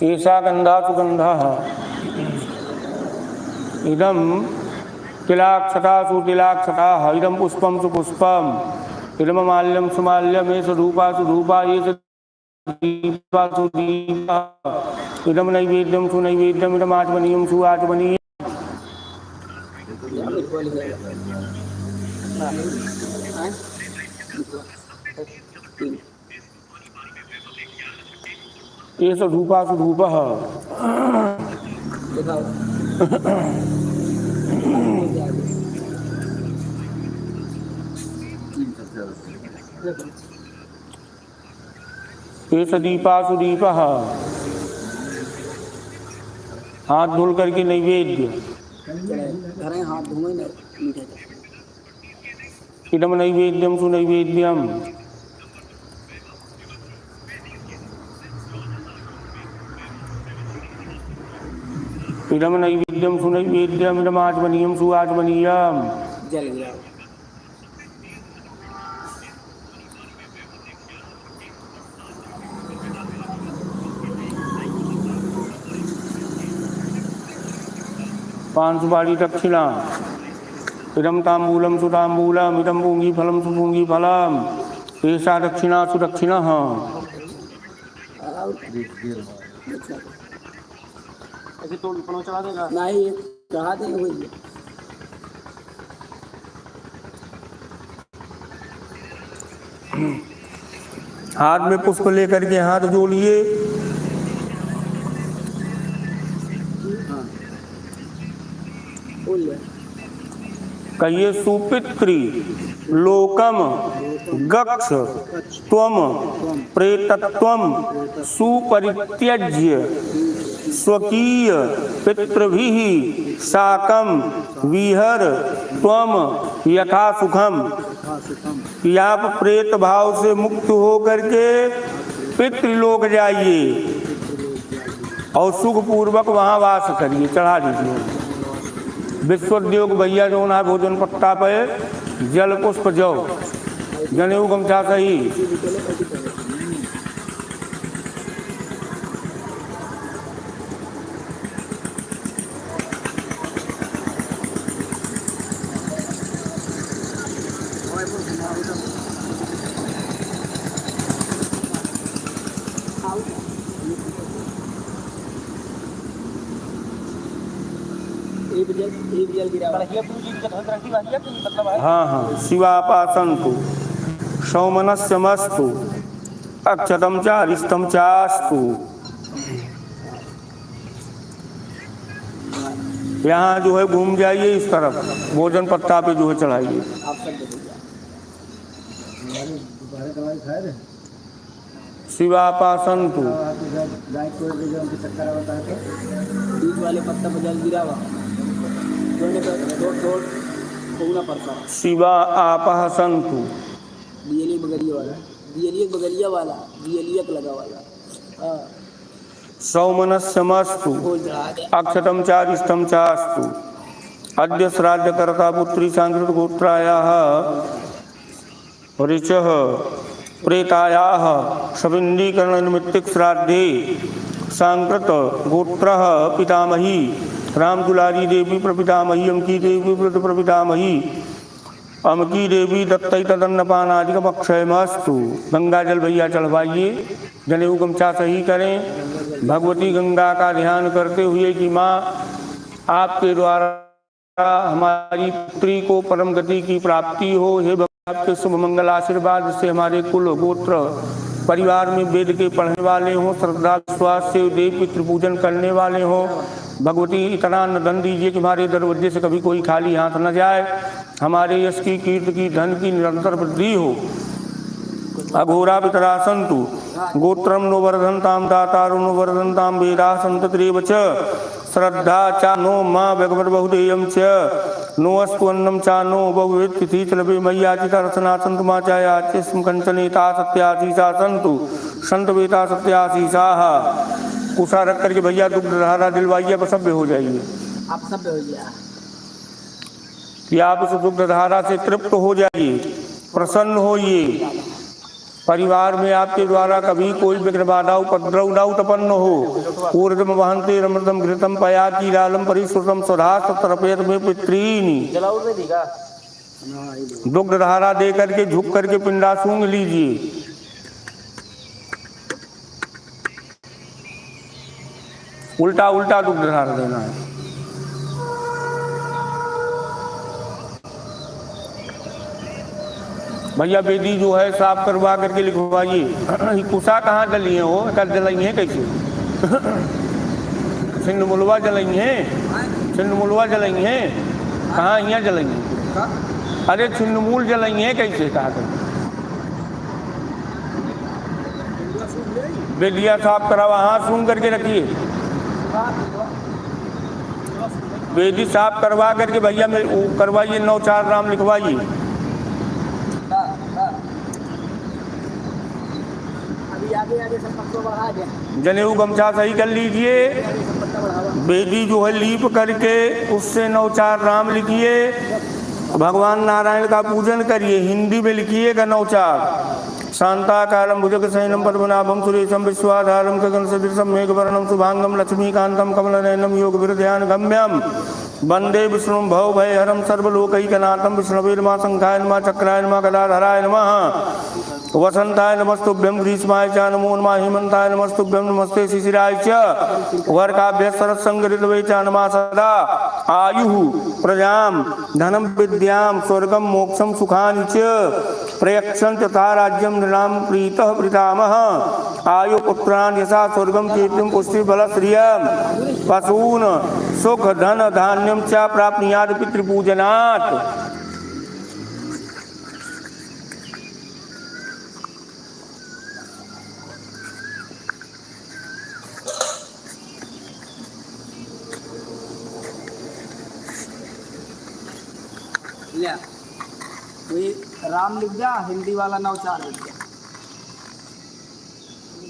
ऐसा गंधा सुगंधा इदम तिलाक्षता सुतिलाक्षता इदम पुष्पम सुपुष्पम इदम माल्यम सुमाल्यम ये सुधूपा सुधूपा ये दीपा सुदीपा इदम नैवेद्यम सुनैवेद्यम इदम आचमनीयम सुआचमनीयम। ये सुधूपा सुधूपः ये सदीपा सुदीपः हाथ धुल करके नैवेद्य इदम नैवेद्यम सुनैवेद्यम इदम नैवेद्यम सुनैवेद्यम इदम आचमनीयम सुआचमनीयम। जल गया। पान सुपारी दक्षिणा इदम तांबूलम सुतांबूलम इदम पूंगी फलम सुपूंगी फलम ऐसा दक्षिणा सुदक्षिणा। ऐसे तोड़ पनौ चढ़ा देगा नहीं चढ़ा देंगे वही। हाथ में पुष्प लेकर के हाथ जोड़िए। कहिए सुपित्री लोकम गक्ष त्वम प्रेतत्वम सुपरित्यज्य स्वकीय पितृभिः साकं विहर त्वम यथा सुखम। कि आप प्रेत भाव से मुक्त हो करके पितृलोक जाइए और सुखपूर्वक वहाँ वास करिए। चढ़ा दीजिए। विश्वोद्योग भैया जो ना भोजन पत्ता पे जल पुष्प जौ जनेऊ गमछा सही। एक जल गिरा हुआ है। हाँ हाँ शिवापासन्तु सौमनस्यमस्तु अक्षतम चारिष्टम चास्तु। यहाँ जो है घूम जाइए इस तरफ, भोजन पत्ता पे जो है चढ़ाइए। आप सब देखिए शिवापासन्तु बीच वाले पत्ता पर जल गिरा हुआ खोलना पड़ता है। शिवा आपहसन्तु बिजली बगलिया वाला बिजलियक लगा वाला। हाँ सौमनस्यमस्तु खोल चढ़ा दे। अक्षतम चारिष्टम चास्तु। अद्य श्राद्धकर्ता पुत्री सांकृत गोत्रायाः ऋचः प्रेतायाः शबिन्दीकरण निमित्तिक श्राद्धे सांकृत गोत्रः पितामही रामदुलारी देवी प्रपितामही अमकी देवी प्रपितामही अमकी देवी दत्तई तदन्नपानादिकम अक्षयमस्तु। गंगा जल भैया चढ़वाइए, जनेऊ गमछा सही करें। भगवती गंगा का ध्यान करते हुए कि माँ आपके द्वारा हमारी पुत्री को परम गति की प्राप्ति हो। हे भगवान आपके शुभ मंगल आशीर्वाद से हमारे कुल गोत्र परिवार में वेद के पढ़ने वाले हों, श्रद्धा विश्वास से देव पितृ पूजन करने वाले हों। भगवती इतना धन दीजिए कि हमारे दरवाजे से कभी कोई खाली हाथ न जाए। हमारे यश की कीर्ति की धन की निरंतर वृद्धि हो। अघोरा पितरा सन्तु गोत्रम नो वर्धन्ताम दातारो नो वर्धन्ताम वेदा सन्ततिरेव च श्रद्धा चा नो माँ भगवत बहुदेयम च नो अस्तु अन्नम चा नो बहुविध तिथि चलवे मय्याचिता रचना सन्तु मा चायाचिस्म कंचनेता सत्याशीषा सन्तु संत वेता सत्याशीषाः। कुशा रख करके भैया दुग्ध धारा दिलवाइए, अब सभ्य हो जाइए। आप सब हो गया कि आप उस दुग्ध धारा से तृप्त हो जाइए, प्रसन्न होइए। परिवार में आपके द्वारा कभी कोई विघ्न बाधा उपद्रव न उत्पन्न हो। ऊर्जम वहंते रमृतम घृतम पयाति लालम परिश्रुतम स्वधा सत्रपेत में पितॄनी। दुग्ध धारा दे करके झुक करके पिंडा सूंघ लीजिए। उल्टा उल्टा दुग्ध धारा देना है। भैया बेदी जो है साफ करवा करके लिखवाइए। कुशा कहाँ जली है, वो कर जलाई है कैसे? सिंध मुलवा जलाई है, सिंध मुलवा जलाई है कहाँ? यहाँ जलाई है। अरे छिन्नमूल जलाई है कैसे? कहा कर बेदिया साफ करा, वहाँ सूंघ करके रखिए। बेदी साफ करवा करके भैया में करवाइए, 9-4 राम लिखवाइए। आगे सब पत्तों बढ़ा दे। जनेऊ गमछा सही कर लीजिए। बेदी जो है लीप करके उससे 9-4 राम लिखिए। भगवान नारायण का पूजन करिए। हिंदी में लिखिएगा 9-4। शांताकारं भुजगशयनं पद्मनाभं सुरेशं विश्वाधारं गगनसदृशं मेघवर्णं शुभांगं लक्ष्मीकान्तं कमलनयनं योगविरध्यानगम्यं वंदे विष्णुं भवभयहरं सर्वलोकैकनाथं विष्णवे नमः शंखाय नमः चक्राय नमः गदाधराय नमः वसंताय नमस्तुभ्यं ग्रीष्माय च नमो नमः हेमंताय नमस्तुभ्यं नमस्ते शिशिराय च वर्षाभ्यः शरत्संगऋतवे च नमः सदा आयुः प्रजां धनं विद्यां स्वर्गं मोक्षं सुखानि च प्रयक्षं तथा राज्यं नृणां प्रीतः प्रीतामह आयु पुत्रान् यशा स्वर्गं कीर्तिं पुष्टिबलं श्रियं पशून् सुख धन धान्यं च प्राप्नुयात् पितृपूजनात्। वही राम लिख जा, हिंदी वाला 9-4 लिख जा।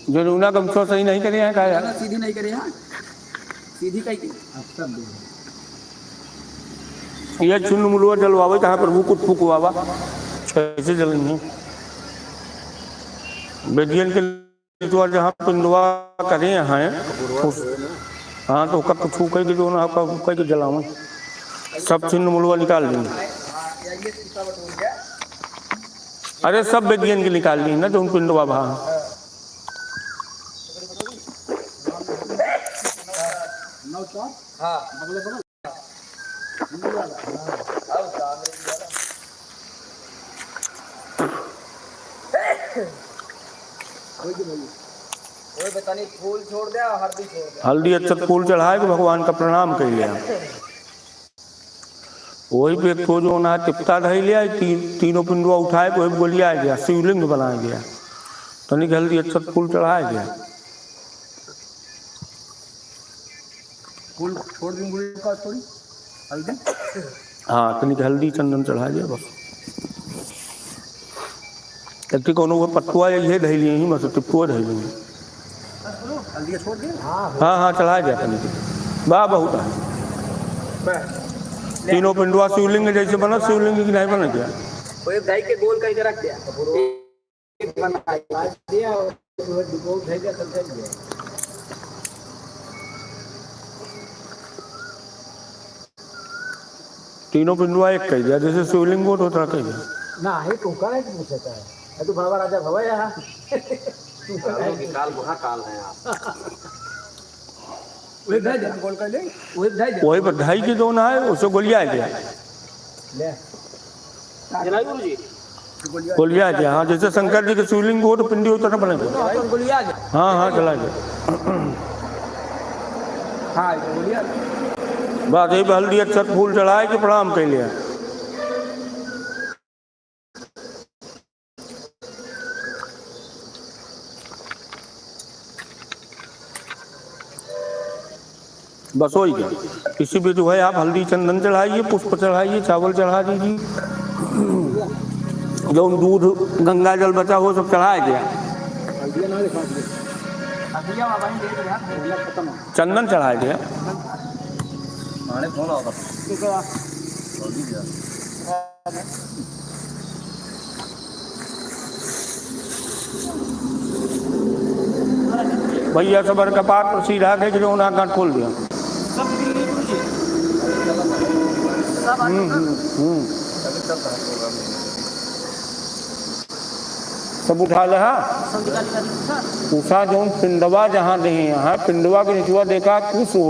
जो रूना गमछा सही नहीं करे हैं क्या यार? सीधी नहीं करे हैं, सीधी कहीं की सब ये चुन्न मुलवा जलवावे कहाँ प्रभु कुछ फूकवावा कैसे जलेंगे? बेदियन के द्वार जहाँ पिंडवा करे हैं हाँ तो कब फूक के जो ना फूक के जलावे सब चिन्ह मुलवा निकाल देंगे। अरे सब बेदियन के निकाल ली ना, तो उन पिंडवा वहाँ वो बतानी फूल छोड़ दिया और हल्दी छोड़ दिया। हल्दी अक्षत फूल चढ़ाए के भगवान का प्रणाम कर लिया। वही पे एक जो ना तिप्ता धई लिया, तीनों पिंडुआ उठाए वही गोलिया गया, शिवलिंग बनाया गया, तनिक हल्दी अक्षत फूल चढ़ाया गया। फूल छोड़ देंगे थोड़ी हल्दी, हाँ तनिक हल्दी चंदन चढ़ा दिया बस। एक कोनो वो पत्तुआ ये धई लिए ही मत टिप्पुआ धई लिए। हल्दी छोड़ दिया। हाँ हाँ चढ़ा गया तनिक वाह बहुत है। तीनों पिंडुआ शिवलिंग जैसे बना, शिवलिंग की नहीं बना क्या? वो एक दाई के गोल करके रख दिया, एक बना दिया और गोल भेज दिया, सब भेज दिया। तीनों पिंडुआ एक कह दिया, जैसे शिवलिंग को तो कह दिया ना है तू का है कि पूछता है तू बाबा राजा भवा यहाँ काल महाकाल है आप। वही बधाई के जो ना है उसे गोलिया गया, गोलिया गया। हाँ जैसे शंकर जी के शिवलिंग हो तो पिंडी होता ना बनेगा। हाँ हाँ चला गया। बस यही हल्दी अक्षत फूल चढ़ाए के प्रणाम कर लिया। बस हो ही गया। किसी भी जो है आप हल्दी चंदन चढ़ाइए, पुष्प चढ़ाइए, चावल चढ़ा दीजिए, जो दूध गंगा जल बचा हो सब चढ़ाया गया। चंदन चढ़ाया गया। भैया सबर कपार पर सीधा के जो ना गांठ खोल दिया। सब उठा लहा उषा जो पिंडवा जहाँ दे यहाँ पिंडवा के निचुआ देखा कुछ हो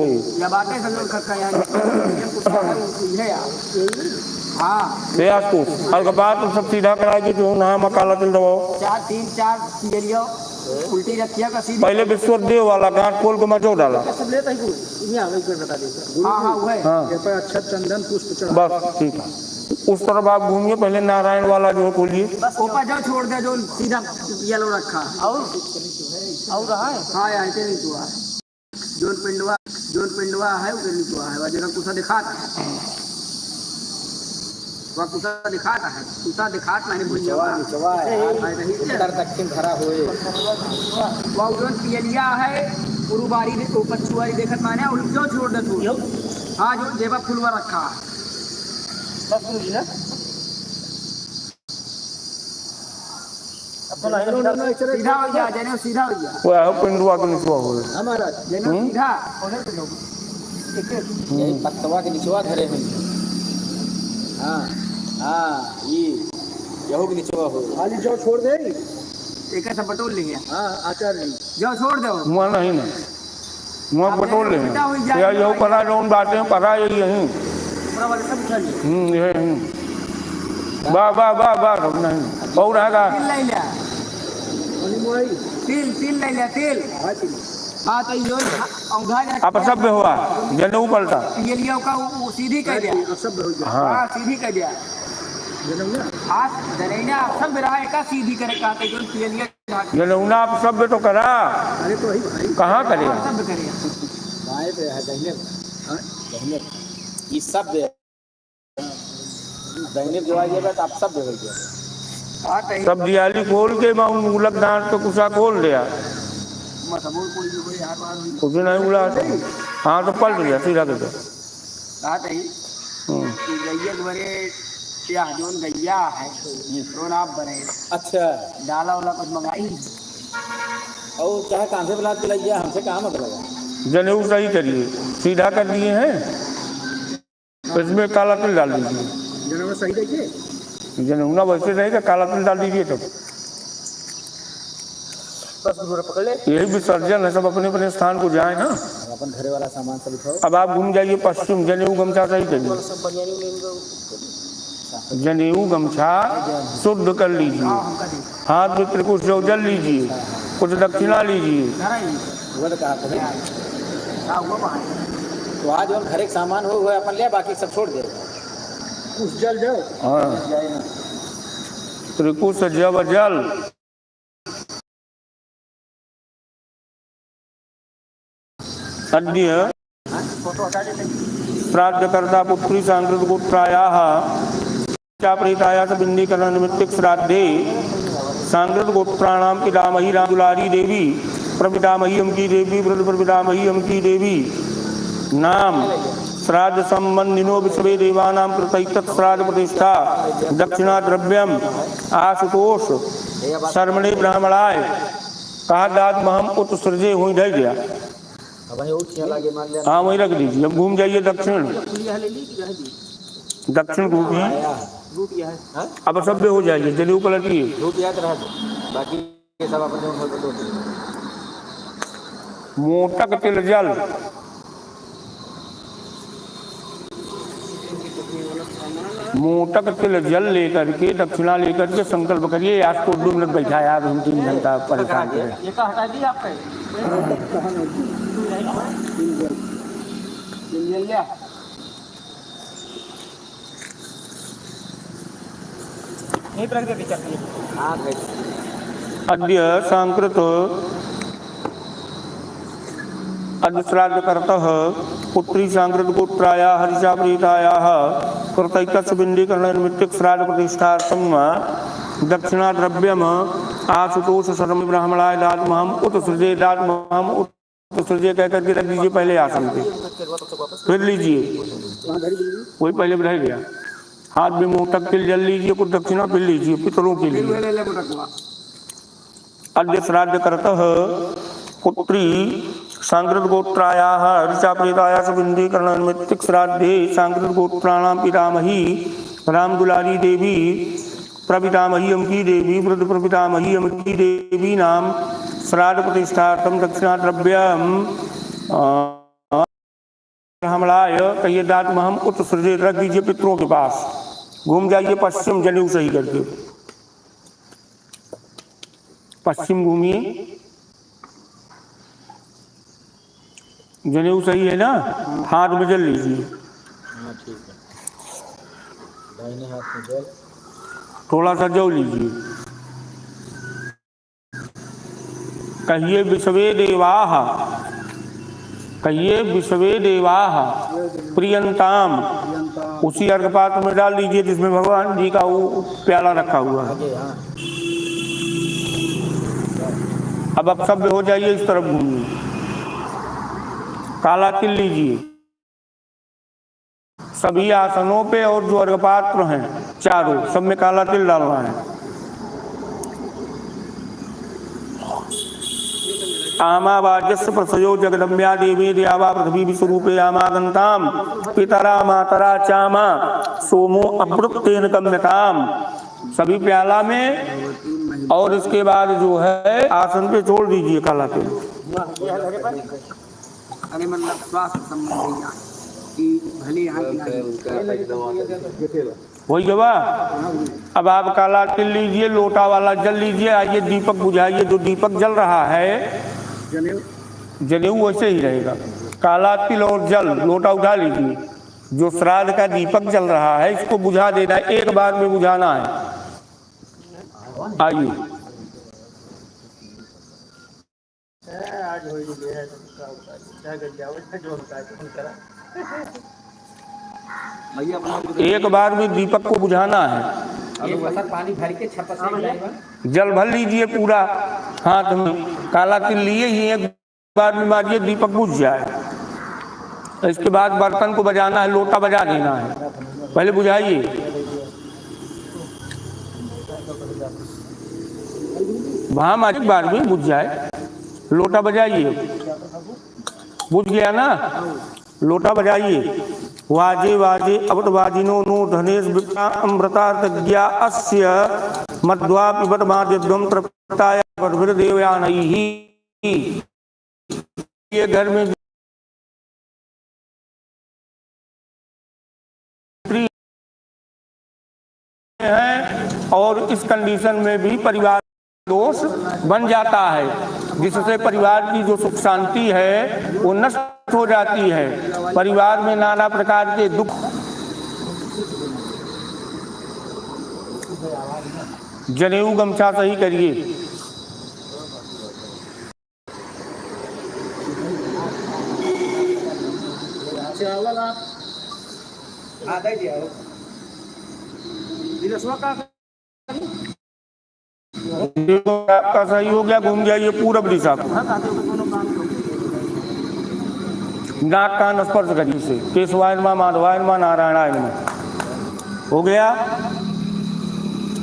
अलगबात सब सीधा कराएगी जो ना मकाला तिल दबाओ। 4 उल्टी रखिया का सीधी। पहले विश्वदेव वाला गांठ खोल के मचो डाला। अच्छा चंदन पुष्प बस ठीक है। उस तरफ आप घूमिए, पहले नारायण वाला जो खोलिए। ऊपर जाओ छोड़ दे जो सीधा येलो रखा और रहा है। हाँ यहाँ पे नहीं हुआ जोन पिंडवा है उधर नहीं हुआ है। वजह कुछ दिखाता है वह कुछ दिखाता है कुछ दिखाता मैंने उत्तर दक्षिण खड़ा हुए वह जोन पियलिया है उरुबारी पछुआरी देखत माने और जो छोड़ दे तू। हाँ जो जेबा फुलवा रखा सीधा हो गया जने सीधा हो गया वो है पिंडवा के निचुआ हो हमारा जने सीधा यही पत्तवा के निचुआ धरे हैं। हाँ हाँ ये यहो के निचुआ हो खाली जो छोड़ दे एक ऐसा बटोल लेंगे। हाँ आचार्य जो छोड़ दो मुआ नहीं ना मुआ बटोल लेंगे या यहो परा जोन बातें परा यही यहीं यही वाह वाह वाह वाह नहीं और रहेगा तिल ले लिया तिल। हाँ तो यो अब सब में हुआ जनेऊ पलटा ये लिया का वो सीधी कर दिया। हाँ सीधी कर दिया हाथ जनेना सब रहा एक सीधी करे कहते जो ये लिया जनेऊना आप सब तो करा। अरे तो वही कहाँ करेगा सब करेगा बाएं पे है दहिने ये सब दहिने दिवा दिया तो आप सब हो गया। सब दियाली खोल के मुलक दांत तो कुछ खोल दिया कुछ नहीं उड़ा। हाँ तो पलट गया सीधा के गैया है आप बने। अच्छा डाला वाला कुछ मंगाई और चाहे कहाँ से बुला के लैया हमसे कहाँ मतलब जनेऊ सही करिए सीधा कर दिए हैं इसमें काला तिल डाल दीजिए। जनेऊ सही देखिए जनेऊना वैसे रहेगा काला तिल डाल दीजिए तब बस गुरु पकड़ ले। यही विसर्जन है, सब अपने अपने स्थान को जाए ना। अपन घरे वाला सामान सब उठाओ। अब आप घूम जाइए पश्चिम, जनेऊ गमछा सही करिए, जनेऊ गमछा शुद्ध कर लीजिए, हाथ में त्रिकुश जल लीजिए, कुछ दक्षिणा लीजिए। तो आज और घरे सामान हो गए अपन ले, बाकी सब छोड़ दे। कुछ जल जाओ। हाँ, त्रिकुश जब जल अद्य श्राद्धकर्ता पुत्री सांकृत गोत्रायाः प्रेतायाः बिंदीकरण निमित्तिक श्राद्धे सांकृत गोत्राणाम पितामही रामदुलारी देवी प्रपितामही अमकी देवी वृद्ध प्रपितामही अमकी देवी नाम श्राद्ध संबंधिनो विश्वे देवानां प्रतैतत् श्राद्ध प्रतिष्ठा दक्षिणा द्रव्यम आशुतोष शर्मणे ब्राह्मणाय कहा दाद महम उत्सृजे हुई ढल गया। हाँ वही रख दीजिए। अब घूम जाइए दक्षिण, दक्षिण घूमिए। अब सब हो जाइए, जनेऊ पलटिए। मोटक तिल जल मोटक तिल जल लेकर के दक्षिणा लेकर के संकल्प करिए। आज को 2 मिनट बैठा यार, हम 3 घंटा परेशान करें। अद्य सांकृत श्राद्धकर्तः पुत्री सांकृत गोत्रायाः हरिषा प्रीतायाः कृतैकस्य बिंदीकरण निमित्तिक श्राद्ध प्रतिष्ठार्थं दक्षिणा द्रव्यम आशुतोष शर्म ब्राह्मणाय दातमहम उत्सृजे। दातमहम उत्सृजे कह करके रख दीजिए पहले आसन पे, फिर लीजिए वही पहले रह गया। हाथ में मोटक तिल जल लीजिए, कुछ दक्षिणा फिर लीजिए पितरों के लिए। अद्य श्राद्धकर्तः पुत्री सांकृत गोत्रायाः ऋचा प्रेतायाः बिंदीकरण निमित्तिक श्राद्धे सांकृत गोत्राणां पितामही रामदुलारी देवी प्रपितामही अमकी देवी वृद्ध प्रपितामही अमकी देवी नाम श्राद्ध प्रतिष्ठार्थम दक्षिणा द्रव्यम ब्राह्मणाय कहिए दात महम उत्सृजे रख दीजिए पितरों के पास। घूम जाइए पश्चिम, जनेऊ सही करके पश्चिम घूमिए। जनेऊ सही है ना, हाथ में जल लीजिए। दाहिने हाथ में जल, थोड़ा सा जौ लीजिए। कहिए विश्वे देवाः, कहिए विश्वे देवाः प्रियंताम। उसी अर्घपात्र में डाल दीजिए जिसमें भगवान जी का वो प्याला रखा हुआ है। अब आप सब हो जाइए, इस तरफ घूमिए। काला तिल लीजिए सभी आसनों पे, और जो अर्घपात्र हैं चारों सब में काला तिल डालना है। आमावाजस्य प्रसयो जगदम्ब्या देवी देवा पृथ्वी विश्वरूपे आमादन्ताम पितरा मातरा चामा सोमो अमृतेन गम्यताम। सभी प्याला में, और इसके बाद जो है आसन पे छोड़ दीजिए काला तिल। अरे मतलब स्वास्थ्य संबंधी कि भले यहाँ वही जवाब। अब आप काला तिल लीजिए, लोटा वाला जल लीजिए। आइए दीपक बुझाइए। जो दीपक जल रहा है जनेऊ वैसे ही रहेगा। काला तिल और जल लोटा उठा लीजिए। जो श्राद्ध का दीपक जल रहा है इसको बुझा देना है, एक बार में बुझाना है। आइए एक बार में दीपक को बुझाना है। पानी भर के छपस जल भर लीजिए पूरा हाथ में। काला तिल लिए ही एक बार में मारिए, दीपक बुझ जाए। इसके बाद बर्तन को बजाना है, लोटा बजा देना है। पहले बुझाइए। वहां एक बार में बुझ जाए, लोटा बजाइए। बुझ गया ना, लोटा बजाइए। वाजे वाजे अवध वाजिनो नो धनेश विप्रा अमृतार्थज्ञा अस्य मध्वा पिबत माद्यम तृप्ताया देवयानैः। ये घर में है और इस कंडीशन में भी परिवार दोष बन जाता है, जिससे परिवार की जो सुख शांति है वो नष्ट हो जाती है। परिवार में नाना प्रकार के दुख, जनेऊ गमछा सही करिए। आपका सही हो गया, घूम गया ये पूरब दिशा को। नाक कान स्पर्श करिए से, केशवाय नमः, माधवाय नमः, नारायणाय नमः। हो गया।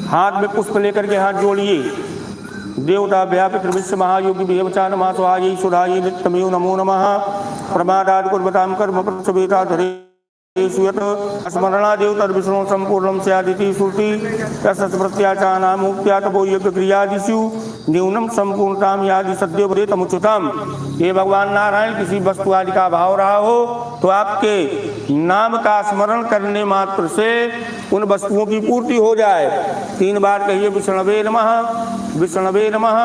हाथ में पुष्प लेकर के हाथ जोड़िए। देवता व्यापित विश्व महायोगी देवचा नमः स्वाहायै सुधायै नित्यमेव नमो नमः। प्रमादाद कुर्वतां कर्म प्रसवेता धरे स्मरणा देव तद विष्णु संपूर्णम स्यादिति श्रुति तस्य प्रत्याचाना मुक्त्या तपो यज्ञ क्रियादिषु न्यूनम संपूर्णताम यादि सद्यो व्रतमुच्युतम। ये भगवान नारायण किसी वस्तु आदि का भाव रहा हो तो आपके नाम का स्मरण करने मात्र से उन वस्तुओं की पूर्ति हो जाए। 3 बार कहिए विष्णवे नमः, विष्णवे नमः,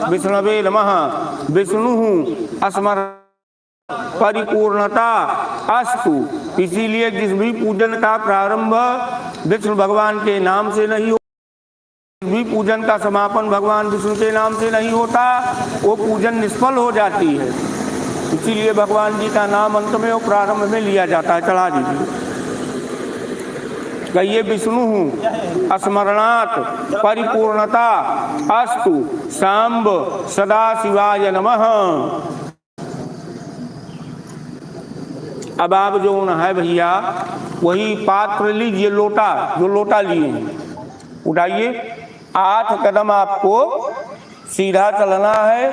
विष्णवे नमः। विष्णु स्मरण परिपूर्णता अस्तु। इसीलिए जिस भी पूजन का प्रारंभ विष्णु भगवान के नाम से नहीं हो, भी पूजन का समापन भगवान विष्णु के नाम से नहीं होता, वो पूजन निष्फल हो जाती है। इसीलिए भगवान जी का नाम अंत में और प्रारंभ में लिया जाता है। चढ़ा दीजिए। कहिए विष्णु स्मरणात् परिपूर्णता अस्तु सांब सदा शिवाय नमः। अब आप जो है भैया वही पात्र लीजिए, लोटा, जो लोटा लिए हैं उठाइए। 8 कदम आपको सीधा चलना है,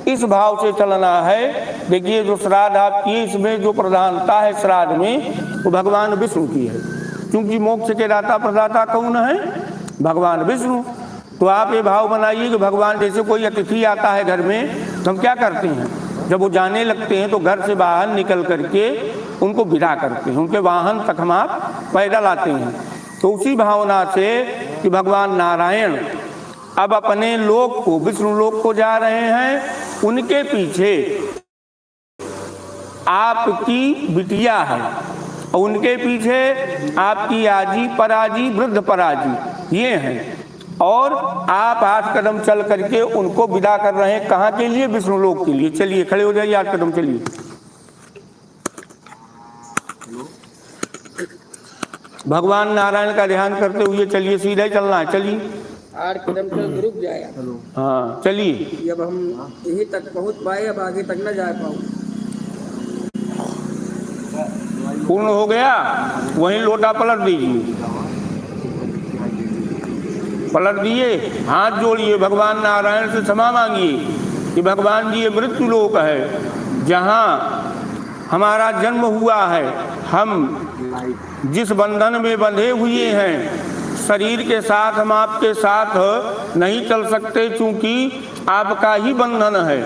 इस भाव से चलना है। देखिए जो श्राद्ध आपकी इसमें जो प्रधानता है श्राद्ध में वो भगवान विष्णु की है, क्योंकि मोक्ष के दाता प्रदाता कौन है? भगवान विष्णु। तो आप ये भाव बनाइए कि भगवान, जैसे कोई अतिथि आता है घर में तो हम क्या करते हैं, जब वो जाने लगते हैं तो घर से बाहर निकल करके उनको विदा करते हैं, उनके वाहन तक हम आप पैदल आते हैं। तो उसी भावना से कि भगवान नारायण अब अपने लोक को, विष्णु लोक को जा रहे हैं, उनके पीछे आपकी बिटिया है और उनके पीछे आपकी आजी, पराजी, वृद्ध पराजी ये हैं, और आप 8 कदम चल करके उनको विदा कर रहे हैं। कहाँ के लिए? विष्णु लोक के लिए। चलिए खड़े हो जाइए, 8 कदम चलिए। भगवान नारायण का ध्यान करते हुए चलिए, सीधा ही चलना है। चलिए 8 कदम तक रुक जाएगा। हाँ चलिए। अब हम यहीं तक पहुंच पाए, अब आगे तक न जा पाऊँ। पूर्ण हो गया। वहीं लोटा पलट दीजिए, पलट दिए, हाथ जोड़िए, भगवान नारायण से क्षमा मांगिए कि भगवान जी ये मृत्यु लोक है जहाँ हमारा जन्म हुआ है। हम जिस बंधन में बंधे हुए हैं, शरीर के साथ हम आपके साथ नहीं चल सकते, चूंकि आपका ही बंधन है।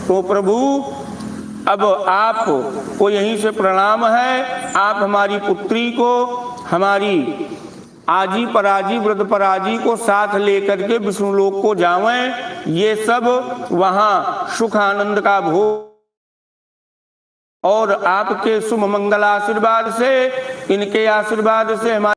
तो प्रभु अब आपको यहीं से प्रणाम है। आप हमारी पुत्री को, हमारी आजी पराजी, वृद्ध पराजी को साथ लेकर के विष्णु लोक को जावें। ये सब वहाँ सुख आनंद का भोग और आपके शुभ मंगल आशीर्वाद से, इनके आशीर्वाद से हमारे